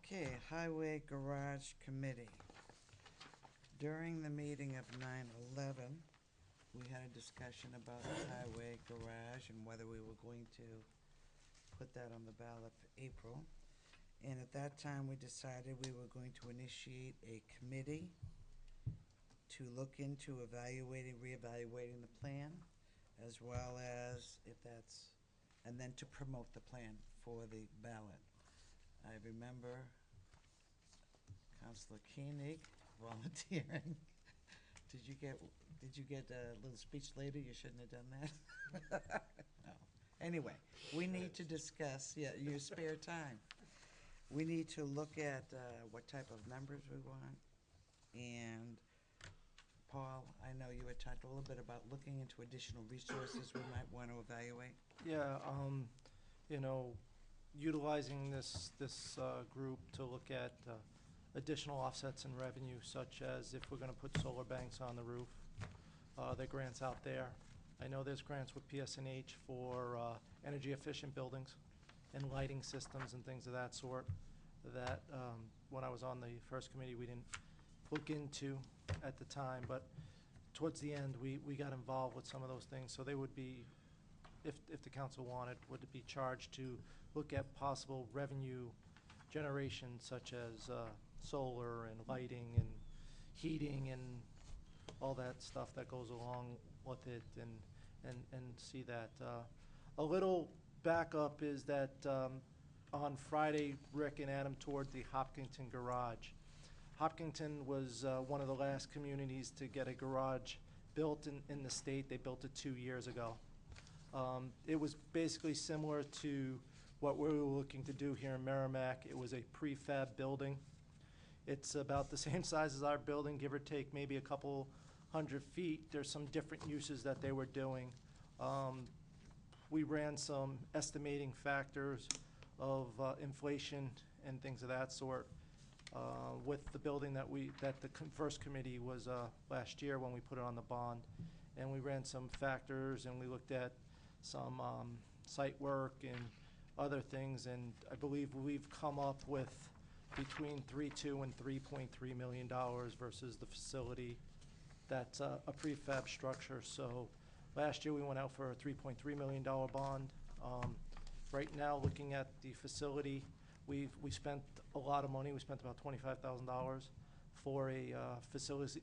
Okay, Highway Garage Committee. During the meeting of 9/11, we had a discussion about the highway garage and whether we were going to put that on the ballot for April. And at that time, we decided we were going to initiate a committee to look into reevaluating the plan, as well as if that's, and then to promote the plan for the ballot. I remember Councilor Koenig volunteering. Did you get a little speech later? You shouldn't have done that? No. Anyway, we need to discuss, your spare time. We need to look at what type of members we want. And Paul, I know you had talked a little bit about looking into additional resources we might want to evaluate. Yeah, you know, utilizing this group to look at additional offsets in revenue, such as if we're gonna put solar banks on the roof. There are grants out there. I know there's grants with PSNH for energy efficient buildings and lighting systems and things of that sort that, when I was on the first committee, we didn't look into at the time, but towards the end, we got involved with some of those things. So they would be, if the council wanted, would be charged to look at possible revenue generation such as solar and lighting and heating and all that stuff that goes along with it, and see that. A little backup is that on Friday, Rick and Adam toured the Hopkinton Garage. Hopkinton was one of the last communities to get a garage built in the state. They built it 2 years ago. It was basically similar to what we were looking to do here in Merrimack. It was a prefab building. It's about the same size as our building, give or take maybe a couple 100 feet. There's some different uses that they were doing. We ran some estimating factors of inflation and things of that sort with the building that the first committee was last year when we put it on the bond. And we ran some factors and we looked at some site work and other things, and I believe we've come up with between $3.2 and $3.3 million versus the facility that's a prefab structure. So last year we went out for a $3.3 million bond. Right now, looking at the facility, we spent a lot of money. We spent about $25,000 for a facility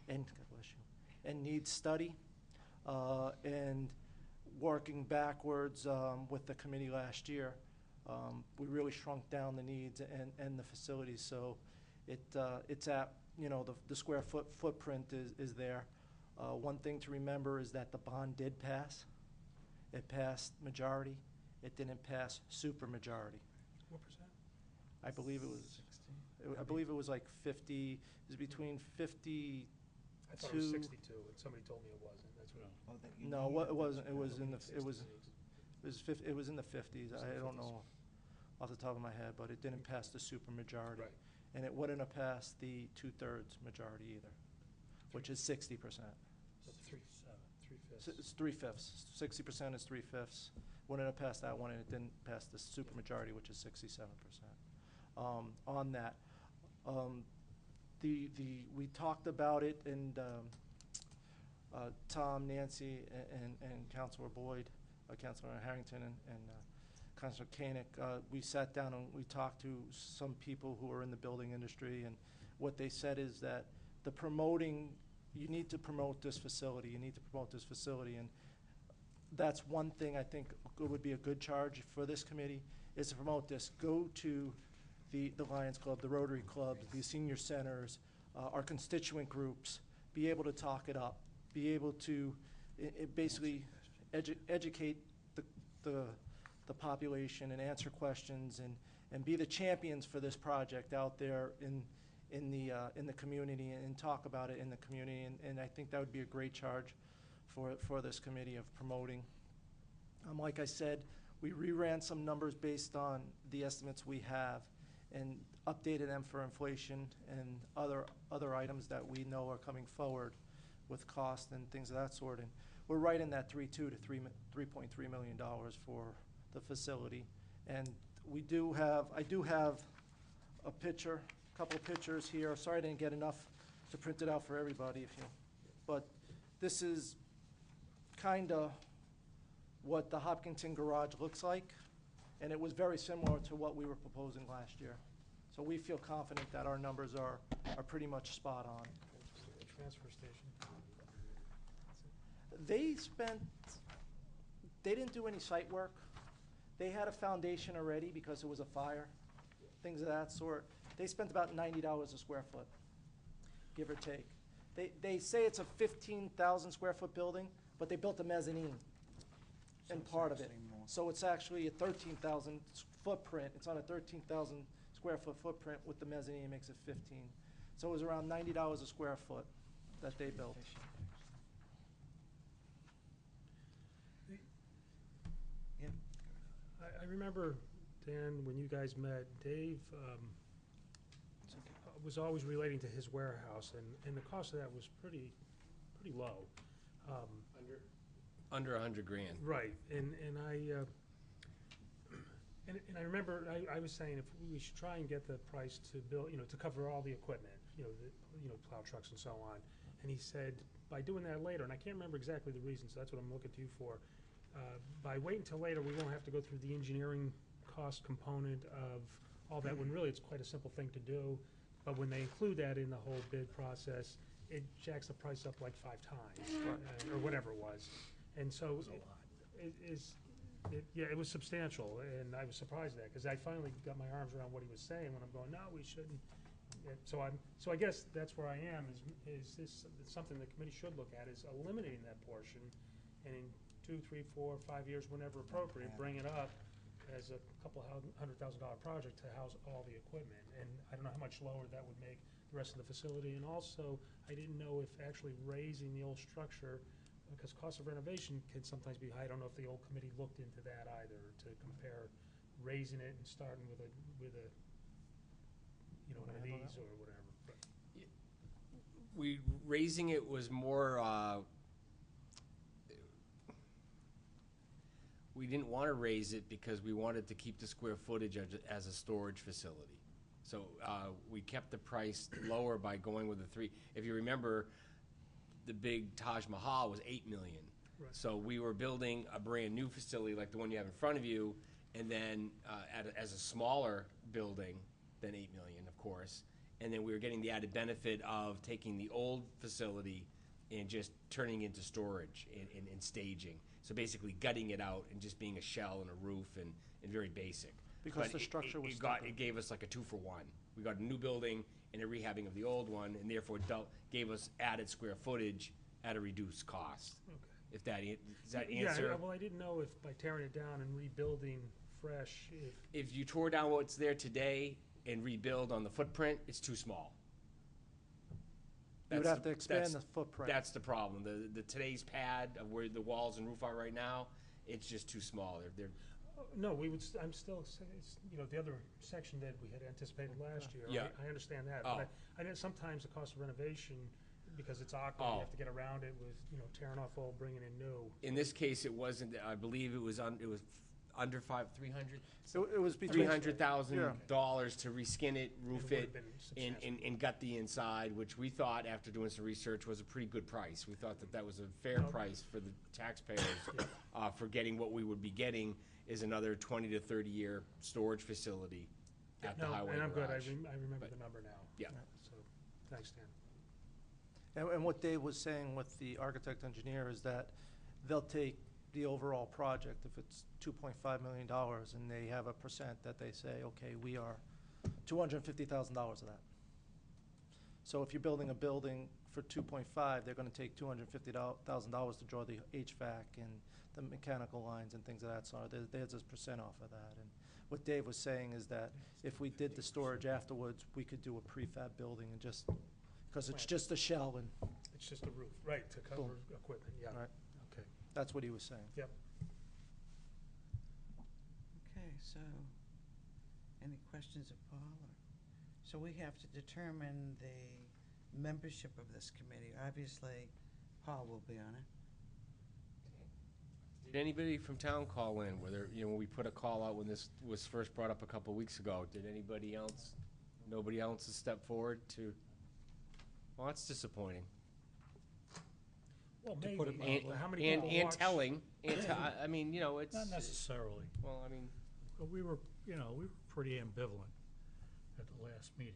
and, God bless you, and needs study, and working backwards with the committee last year. We really shrunk down the needs and the facilities, so it's at, you know, the square footprint is there. One thing to remember is that the bond did pass. It passed majority. It didn't pass super majority. What percent? I believe it was. I believe it was like 50. It was between 50. I thought it was 62, and somebody told me it wasn't. That's what. No, it wasn't. It was in the. It was. It was in the 50s. I don't know off the top of my head, but it didn't pass the super majority, Right. and it wouldn't have passed the 2/3 majority either, which is 60%. So three-fifths. It's 3/5. 60% is 3/5. Wouldn't have passed that one, and it didn't pass the super majority, which is 67%. On that, we talked about it, and Tom, Nancy, and Councilor Boyd, Councilor Harrington, and Councilor Koenig, we sat down and we talked to some people who are in the building industry, and what they said is that you need to promote this facility. You need to promote this facility, and that's one thing I think would be a good charge for this committee, is to promote this. Go to the Lions Club, the Rotary Club, the senior centers, our constituent groups, be able to talk it up, be able to basically educate the population and answer questions, and be the champions for this project out there in the community, and talk about it in the community. And I think that would be a great charge for this committee of promoting. Like I said, we reran some numbers based on the estimates we have and updated them for inflation and other items that we know are coming forward with cost and things of that sort. And we're right in that $3.2 to $3.3 million for the facility. And I do have a couple of pictures here. Sorry I didn't get enough to print it out for everybody, but this is kind of what the Hopkinton Garage looks like, and it was very similar to what we were proposing last year. So we feel confident that our numbers are pretty much spot on. Transfer station. They didn't do any site work. They had a foundation already because it was a fire, things of that sort. They spent about $90 a square foot, give or take. They say it's a 15,000 square foot building, but they built a mezzanine. and it's part of it. actually more. So it's actually a 13,000 footprint, it's on a 13,000 square foot footprint with the mezzanine makes it 15. So it was around $90 a square foot that they built. Yeah. I remember, Dan, when you guys met, Dave was always relating to his warehouse, and the cost of that was pretty low. Under 100 grand. Right, and I remember, I was saying if we should try and get the price to build, to cover all the equipment, plow trucks and so on. And he said, by doing that later, and I can't remember exactly the reason, so that's what I'm looking to you for, by waiting until later, we won't have to go through the engineering cost component of all that, when really it's quite a simple thing to do. But when they include that in the whole bid process, it jacks the price up like 5 times, or whatever it was. And so it was substantial, and I was surprised at that, because I finally got my arms around what he was saying when I'm going, no, we shouldn't. And so I guess that's where I am, is this something the committee should look at, is eliminating that portion, and in 2, 3, 4, 5 years, whenever appropriate, bring it up as a couple $100,000 project to house all the equipment. And I don't know how much lower that would make the rest of the facility. And also, I didn't know if actually raising the old structure, because cost of renovation can sometimes be high. I don't know if the old committee looked into that either, to compare raising it and starting with a one of these or whatever. But Raising it was more, we didn't want to raise it because we wanted to keep the square footage as a storage facility. So we kept the price lower by going with the 3. If you remember, the big Taj Mahal was $8 million. Right. So we were building a brand new facility like the one you have in front of you, and then as a smaller building than $8 million, of course. And then we were getting the added benefit of taking the old facility and just turning into storage and staging. So basically gutting it out and just being a shell and a roof and very basic. Because But the structure was it gave us like a 2-for-1. We got a new building and a rehabbing of the old one, and therefore gave us added square footage at a reduced cost. okay. If that, does that Yeah, answer? well, I didn't know if by tearing it down and rebuilding fresh, If you tore down what's there today and rebuild on the footprint, it's too small. You would That's have the- to expand that's- the footprint. That's the problem. The today's pad of where the walls and roof are right now, it's just too small. They're no, I'm still, it's, the other section that we had anticipated last year. Yeah. I understand that. Oh. But I know sometimes the cost of renovation, because it's awkward, Oh. you have to get around it with, tearing off old, bringing in new. in this case, it wasn't. I believe it was under 300. It was between $300,000 to reskin it, roof It would've it, been substantial. and gut the inside, which we thought, after doing some research, was a pretty good price. We thought that was a fair Okay. price for the taxpayers for getting what we would be getting is another 20 to 30 year storage facility at the No, highway and I'm good. I garage. remember But- the number now. Yeah. So, thanks, Dan. And what Dave was saying with the architect engineer is that they'll take the overall project, if it's $2.5 million, and they have a percent that they say, okay, we are $250,000 of that. So if you're building a building for 2.5, they're gonna take $250,000 to draw the HVAC and the mechanical lines and things of that sort. There's a percent off of that. And what Dave was saying is that if we did the storage afterwards, we could do a prefab building and just, because it's just a shell, and It's just a roof, right, to cover Boom. equipment, yeah. Right. Okay. that's what he was saying. Yep. Okay, so, any questions of Paul? So we have to determine the membership of this committee. Obviously, Paul will be on it. Did anybody from town call in? Whether when we put a call out when this was first brought up a couple of weeks ago, did anybody else? Nobody else has stepped forward to. Well, that's disappointing. Well, To maybe, put it mildly. but how many And people watch? telling. I mean, it's Not necessarily. Well, I mean, But we were pretty ambivalent at the last meeting.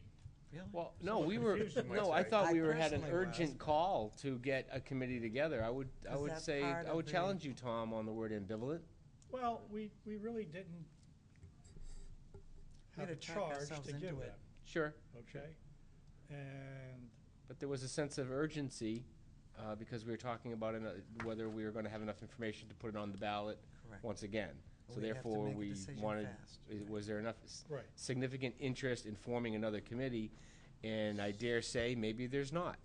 Really? well, no, Somewhat we were. confused, you might No, I say. thought I we had an personally was, urgent but- call to get a committee together. I would that's say part I of would the- challenge you, Tom, on the word ambivalent. Well, we really didn't We had have a to talk charge ourselves to into give it. them, Sure, okay? And but there was a sense of urgency because we were talking about whether we were gonna have enough information to put it on the ballot Correct. once again. So We'd have to therefore, make a we decision wanted, fast. was there enough Right. significant interest in forming another committee? And I dare say, maybe there's not.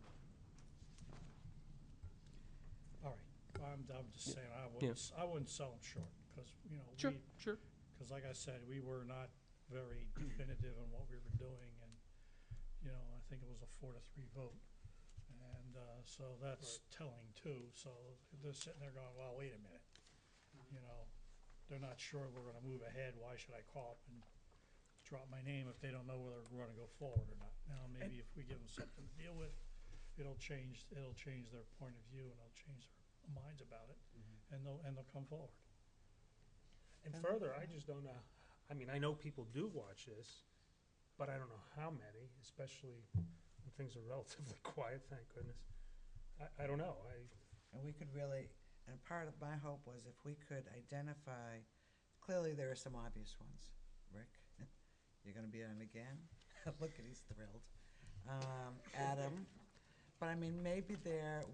All right, I'm just saying, Yeah. I wouldn't sell them short, because, you know, Sure, sure. because like I said, we were not very definitive in what we were doing, and, you know, I think it was a 4-3 vote. And, so that's telling too, so they're sitting there going, well, wait a minute, you know, they're not sure we're gonna move ahead, why should I call up and drop my name if they don't know whether we're gonna go forward or not? Now, maybe if we give them something to deal with, it'll change their point of view, and it'll change their minds about it, and they'll come forward. And further, I just don't know, I mean, I know people do watch this, but I don't know how many, especially when things are relatively quiet, thank goodness. I don't know, And we could really, and part of my hope was if we could identify, clearly there are some obvious ones. Rick, you're gonna be on again? Look at, he's thrilled. Adam, but I mean, maybe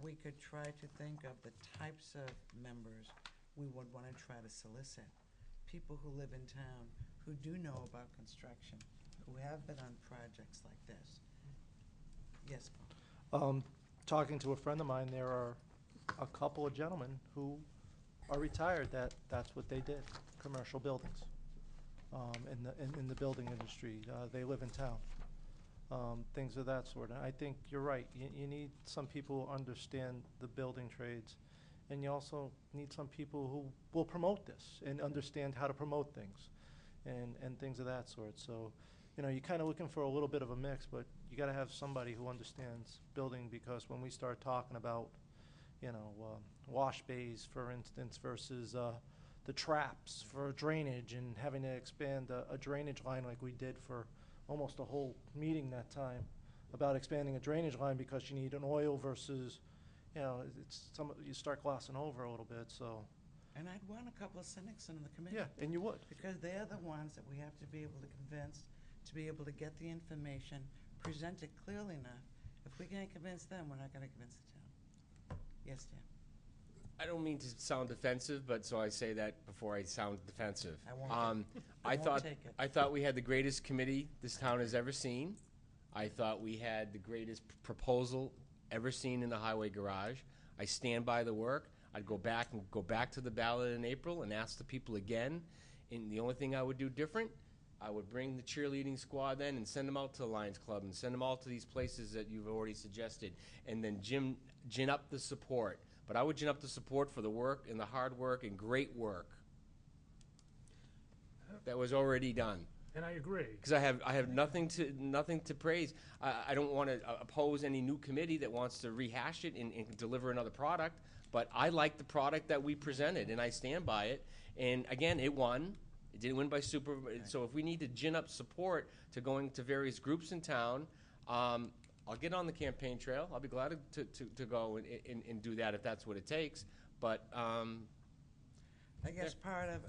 we could try to think of the types of members we would wanna try to solicit. People who live in town, who do know about construction, who have been on projects like this. Yes, Paul? Talking to a friend of mine, there are a couple of gentlemen who are retired that's what they did, commercial buildings, in the building industry. They live in town, things of that sort. And I think you're right. You need some people who understand the building trades, and you also need some people who will promote this and understand how to promote things and things of that sort. So, you know, you're kind of looking for a little bit of a mix, but you got to have somebody who understands building, because when we start talking about, you know, wash bays, for instance, versus the traps for drainage, and having to expand a drainage line like we did for almost a whole meeting that time about expanding a drainage line because you need an oil versus, you know, you start glossing over a little bit, so. And I'd want a couple of cynics on the committee. Yeah, and you would. Because they're the ones that we have to be able to convince, to be able to get the information, present it clearly enough. If we can't convince them, we're not gonna convince the town. Yes, Dan? I don't mean to sound defensive, but so I say that before I sound defensive. I won't I won't thought, take it. I thought we had the greatest committee this town has ever seen. I thought we had the greatest proposal ever seen in the highway garage. I stand by the work. I'd go back to the ballot in April and ask the people again. And the only thing I would do different, I would bring the cheerleading squad then and send them out to the Lions Club and send them all to these places that you've already suggested. And then gin up the support. But I would gin up the support for the work and the hard work and great work that was already done. and I agree. Because I have nothing to praise. I don't want to oppose any new committee that wants to rehash it and deliver another product. But I like the product that we presented, and I stand by it. And again, it won. It didn't win by super. So if we need to gin up support to going to various groups in town, I'll get on the campaign trail. I'll be glad to go and do that if that's what it takes. But I guess part of,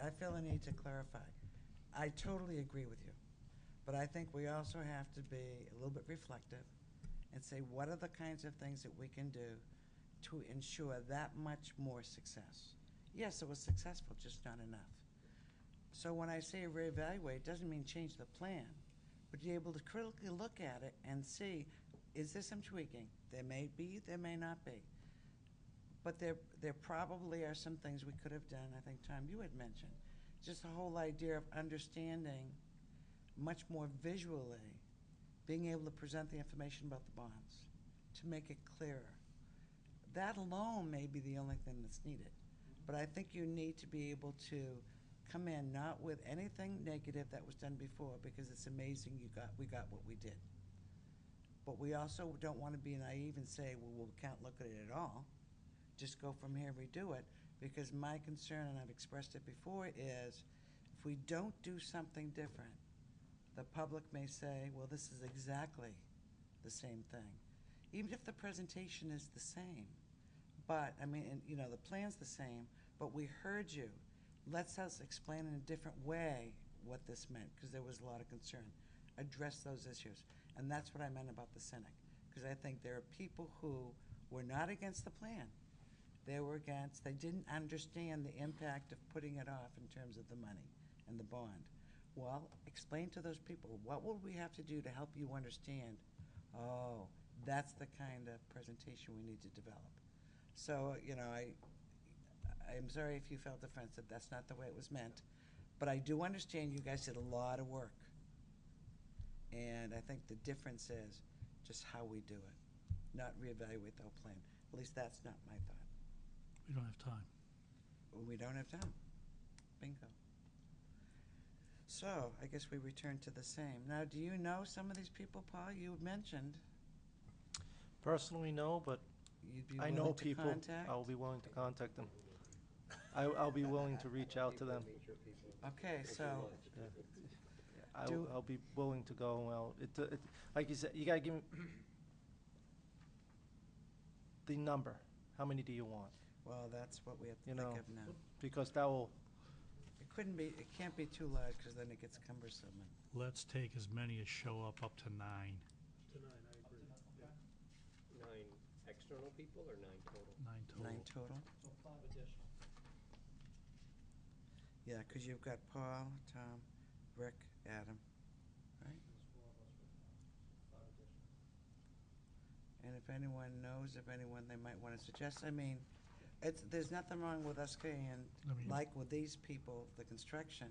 I feel a need to clarify. I totally agree with you, but I think we also have to be a little bit reflective and say, what are the kinds of things that we can do to ensure that much more success? Yes, it was successful, just not enough. So when I say reevaluate, it doesn't mean change the plan, but you're able to critically look at it and see, is there some tweaking? There may be, there may not be. But there probably are some things we could have done, I think, Tom, you had mentioned. Just the whole idea of understanding much more visually, being able to present the information about the bonds, to make it clearer. That alone may be the only thing that's needed. But I think you need to be able to come in not with anything negative that was done before, because it's amazing we got what we did. But we also don't want to be naive and say, well, we can't look at it at all. Just go from here and redo it, because my concern, and I've expressed it before, is if we don't do something different, the public may say, well, this is exactly the same thing. Even if the presentation is the same. But, I mean, and, you know, the plan's the same, but we heard you. Let's us explain in a different way what this meant, because there was a lot of concern. Address those issues. And that's what I meant about the cynic, because I think there are people who were not against the plan. They were against, they didn't understand the impact of putting it off in terms of the money and the bond. Well, explain to those people, what will we have to do to help you understand? Oh, that's the kind of presentation we need to develop. So, you know, I'm sorry if you felt offensive, that's not the way it was meant. But I do understand you guys did a lot of work. And I think the difference is just how we do it, not reevaluate the whole plan. At least that's not my thought. We don't have time. We don't have time. Bingo. So, I guess we return to the same. Now, do you know some of these people, Paul? You mentioned Personally, no, but you'd be I know willing to people. contact. I'll be willing to contact them. I'll be willing to reach out to them. Okay, so, I'll be willing to go. Well, like you said, you gotta give me the number. How many do you want? well, that's what we have to You think know. of now. Because that will, It can't be too large, because then it gets cumbersome. Let's take as many as show up to 9. To 9, I agree. Yeah. 9 external people or 9 total? 9 total. 9 total? so 5 additional. Yeah, because you've got Paul, Tom, Rick, Adam, right? And if anyone knows of anyone they might want to suggest, I mean, there's nothing wrong with us saying, I mean- like with these people, the construction,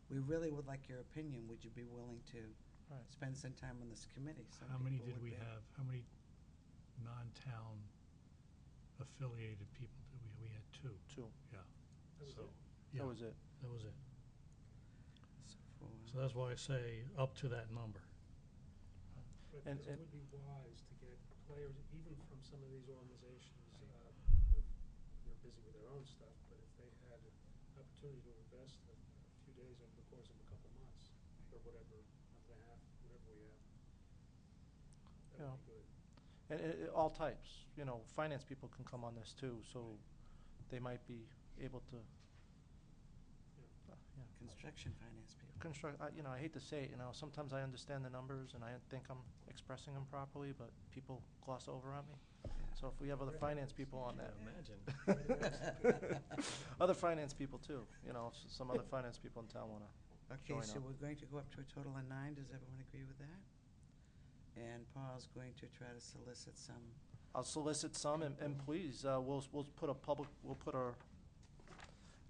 we really would like your opinion. Would you be willing to Right. spend some time on this committee? Some How many people did would we be. have? How many non-town affiliated people did we? We had 2. 2. Yeah. That was So, it? yeah, That was it. that was it. So for- So that's why I say up to that number. But And- it and- would be wise to get players, even from some of these organizations, they're busy with their own stuff, but if they had an opportunity to invest a few days over the course of a couple months, or whatever, month and a half, whatever we have, that would be good. And all types, you know, finance people can come on this too, so they might be able to, yeah. Construction finance people. You know, I hate to say it, you know, sometimes I understand the numbers and I think I'm expressing them properly, but people gloss over on me. So if we have other finance people on that. Imagine. Other finance people too, you know, if some other finance people in town wanna. Okay, Join so up. we're going to go up to a total of 9. Does everyone agree with that? And Paul's going to try to solicit some. I'll solicit some, and please, we'll put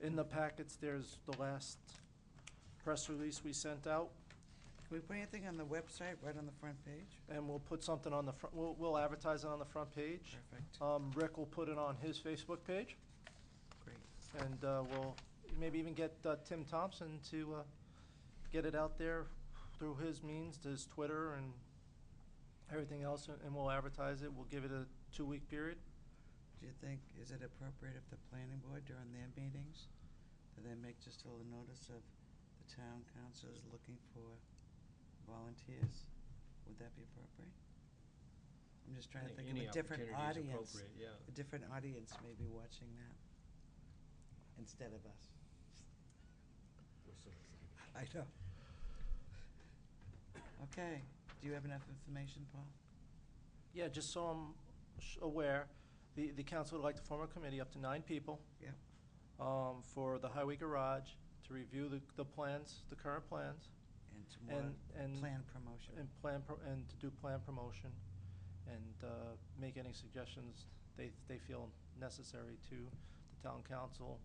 in the packets, there's the last press release we sent out, Can we put anything on the website, right on the front page? and we'll put something on the front, we'll advertise it on the front page. Perfect. Rick will put it on his Facebook page, Great. and we'll maybe even get Tim Thompson to get it out there through his means, his Twitter and everything else, and we'll advertise it. We'll give it a 2-week period. Do you think, is it appropriate if the planning board during their meetings, do they make just a little notice of the town council is looking for volunteers? Would that be appropriate? I'm just trying to think of a different audience. Yeah. A different audience may be watching that instead of us. I know. Okay, do you have enough information, Paul? Yeah, just so I'm aware, the council would like to form a committee up to 9 people. Yep. For the highway garage, to review the plans, the current plans, And to more and plan promotion. and to do plan promotion, and make any suggestions they feel necessary to the town council,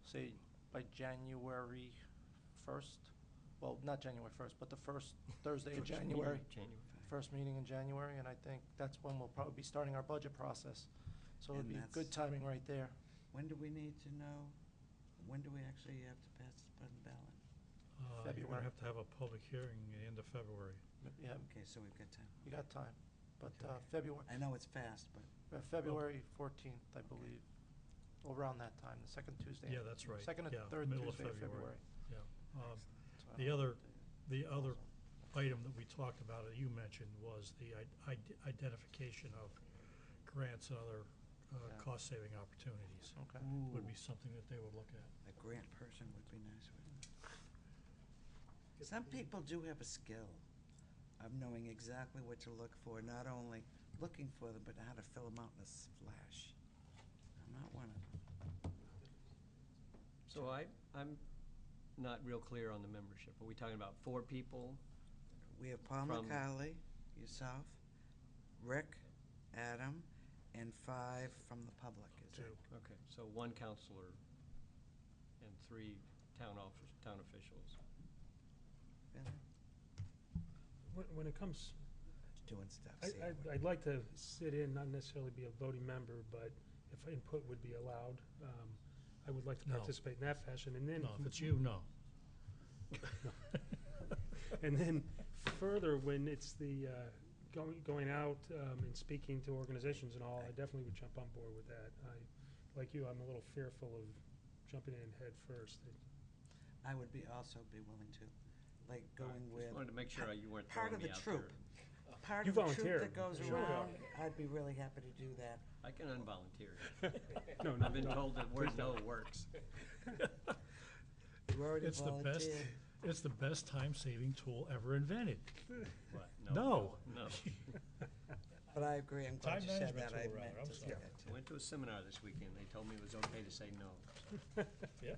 say by January 1st. Well, not January 1st, but the first Thursday of January. First meeting in January, and I think that's when we'll probably be starting our budget process. So it'd And be good that's- timing right there. When do we need to know, when do we actually have to pass this on the ballot? You're February. gonna have to have a public hearing at the end of February. Yeah, Okay, so we've got time. you got time, but Okay. February, I know it's fast, but February 14th, I believe, around that time, the second Tuesday. Yeah, that's right. Second and Yeah, third middle of Tuesday of February. February. Yeah. So I The don't know other, what the other item that we talked about, that you mentioned, was the identification of grants and other Yeah. cost-saving opportunities. Okay. Would be something that they would look at. a grant person would be nice, wouldn't it? Some people do have a skill of knowing exactly what to look for, not only looking for them, but how to fill them out in a flash. I'm not one of them. So I'm not real clear on the membership. Are we talking about 4 people? We have Paul From- McCauley, yourself, Rick, Adam, and 5 from the public, is it? Okay, so 1 counselor and 3 town officials. Really? When it comes, Doing stuff. I'd like to sit in, not necessarily be a voting member, but if input would be allowed, I would like to No. participate in that fashion, and then. No, if it's you, no. And then further, when it's the going out and speaking to organizations and all, I definitely would jump on board with that. Like you, I'm a little fearful of jumping in head first. I would also be willing to, like going with. Just wanted to make sure you weren't Part throwing of me the out troop. there. Part You of the troop volunteer. that goes Sure. around, I'd be really happy to do that. I can unvolunteer. No, I've been told that word no works. You already It's the best, volunteered. it's the best time-saving tool ever invented. What? No. No. But I agree, I'm glad Time you said management that, I tool, meant rather, I'm to say sorry. that I too. went to a seminar this weekend. They told me it was okay to say no. Yeah.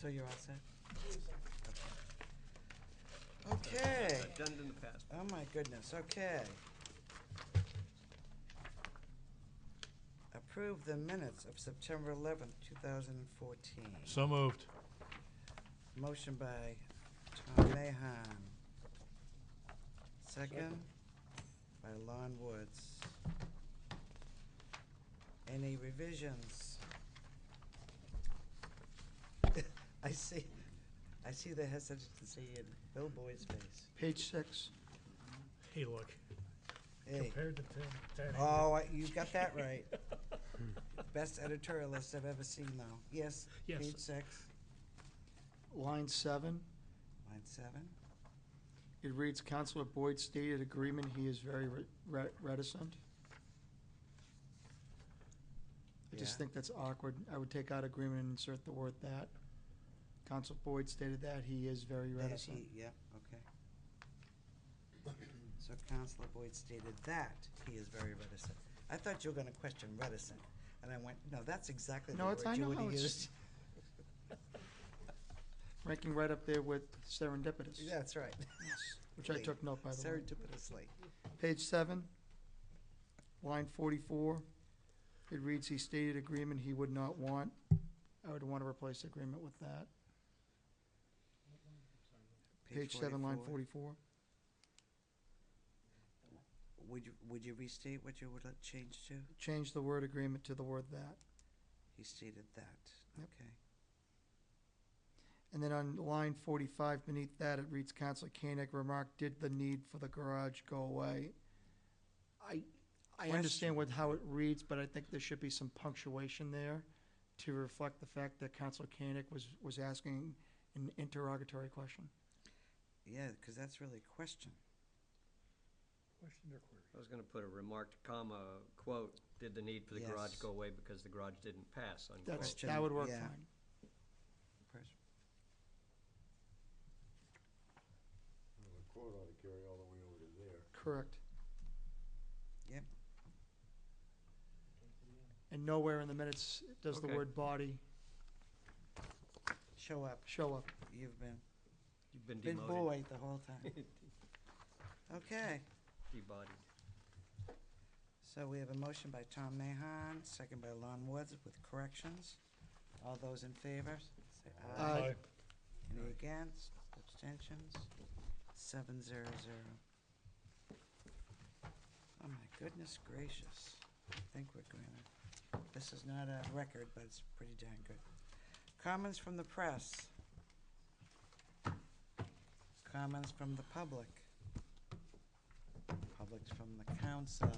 So you're all set? Okay. I've done it in the past. Oh, my goodness, okay. Approve the minutes of September 11th, 2014. So moved. Motion by Tom Mahan. Second by Lon Woods. Any revisions? I see the hesitancy in Bill Boyd's face. Page 6. Hey, look, Hey, compared to 10. oh, you got that right. Best editorialist I've ever seen, though. Yes, Yes. page 6, Line 7, line 7. it reads, Counselor Boyd stated agreement, he is very reticent. I just Yeah. think that's awkward. I would take out agreement and insert the word that. Counselor Boyd stated that he is very That reticent. Yeah, okay. So Counselor Boyd stated that he is very reticent. I thought you were gonna question reticent, and I went, no, that's exactly the No, word it's- I you know would how have it's- used. Ranking right up there with serendipitous. That's right. Which I took note, by the way. Serendipitously. Page 7, line 44, it reads, he stated agreement he would not want. I would want to replace agreement with that. Page 7, line 44. Would you restate what you would like change to? Change the word agreement to the word that. He stated that, Yep. okay. And then on line 45, beneath that, it reads, Counselor Koenig remarked, did the need for the garage go away? I understand how it reads, but I think there should be some punctuation there to reflect the fact that Counselor Koenig was asking an interrogatory question. Yeah, because that's really a question. Question or query? I was gonna put a remarked comma, quote, did the need for the garage Yes. go away because the garage didn't pass, unquote. That's, that would work yeah. fine. The quote ought to carry all the way over to there. Correct. Yep. And nowhere in the minutes does the Okay. word body Show up. show up. You've been You've been demoted, Boyd the whole time. Okay. debodied. So we have a motion by Tom Mahan, second by Lon Woods with corrections. All those in favor, say aye. Aye. Any against, abstentions? 700. Oh, my goodness gracious. I think we're gonna, this is not a record, but it's pretty darn good. Comments from the press. Comments from the public. Publics from the council.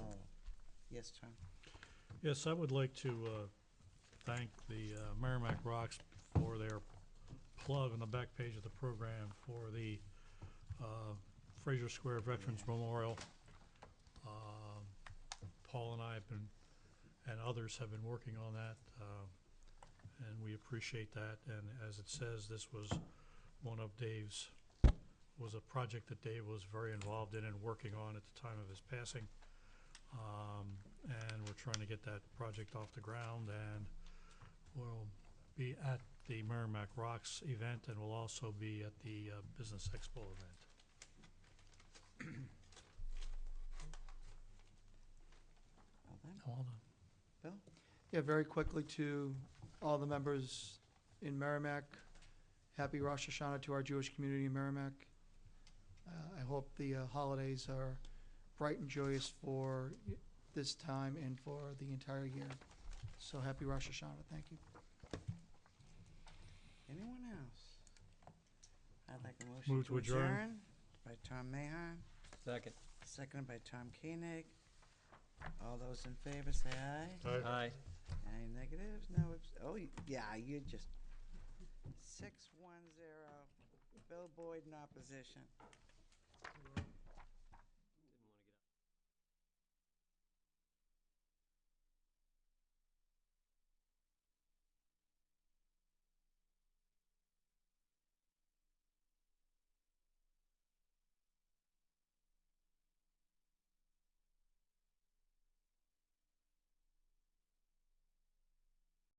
Yes, Tom? Yes, I would like to thank the Merrimack Rocks for their plug on the back page of the program for the Fraser Square Veterans Memorial. Paul and I have been, and others have been working on that, and we appreciate that. And as it says, this was one of Dave's, was a project that Dave was very involved in and working on at the time of his passing. And we're trying to get that project off the ground, and we'll be at the Merrimack Rocks event, and we'll also be at the Business Expo event. Well then, All done. Bill? Yeah, very quickly to all the members in Merrimack, happy Rosh Hashanah to our Jewish community in Merrimack. I hope the holidays are bright and joyous for this time and for the entire year. So happy Rosh Hashanah, thank you. Anyone else? I'd like a motion Move to to adjourn. adjourn by Tom Mahon, Second. seconded by Tom Koenig. All those in favor say aye. Aye. Any negatives? No, yeah, you just, 6-1-0. Bill Boyd in opposition.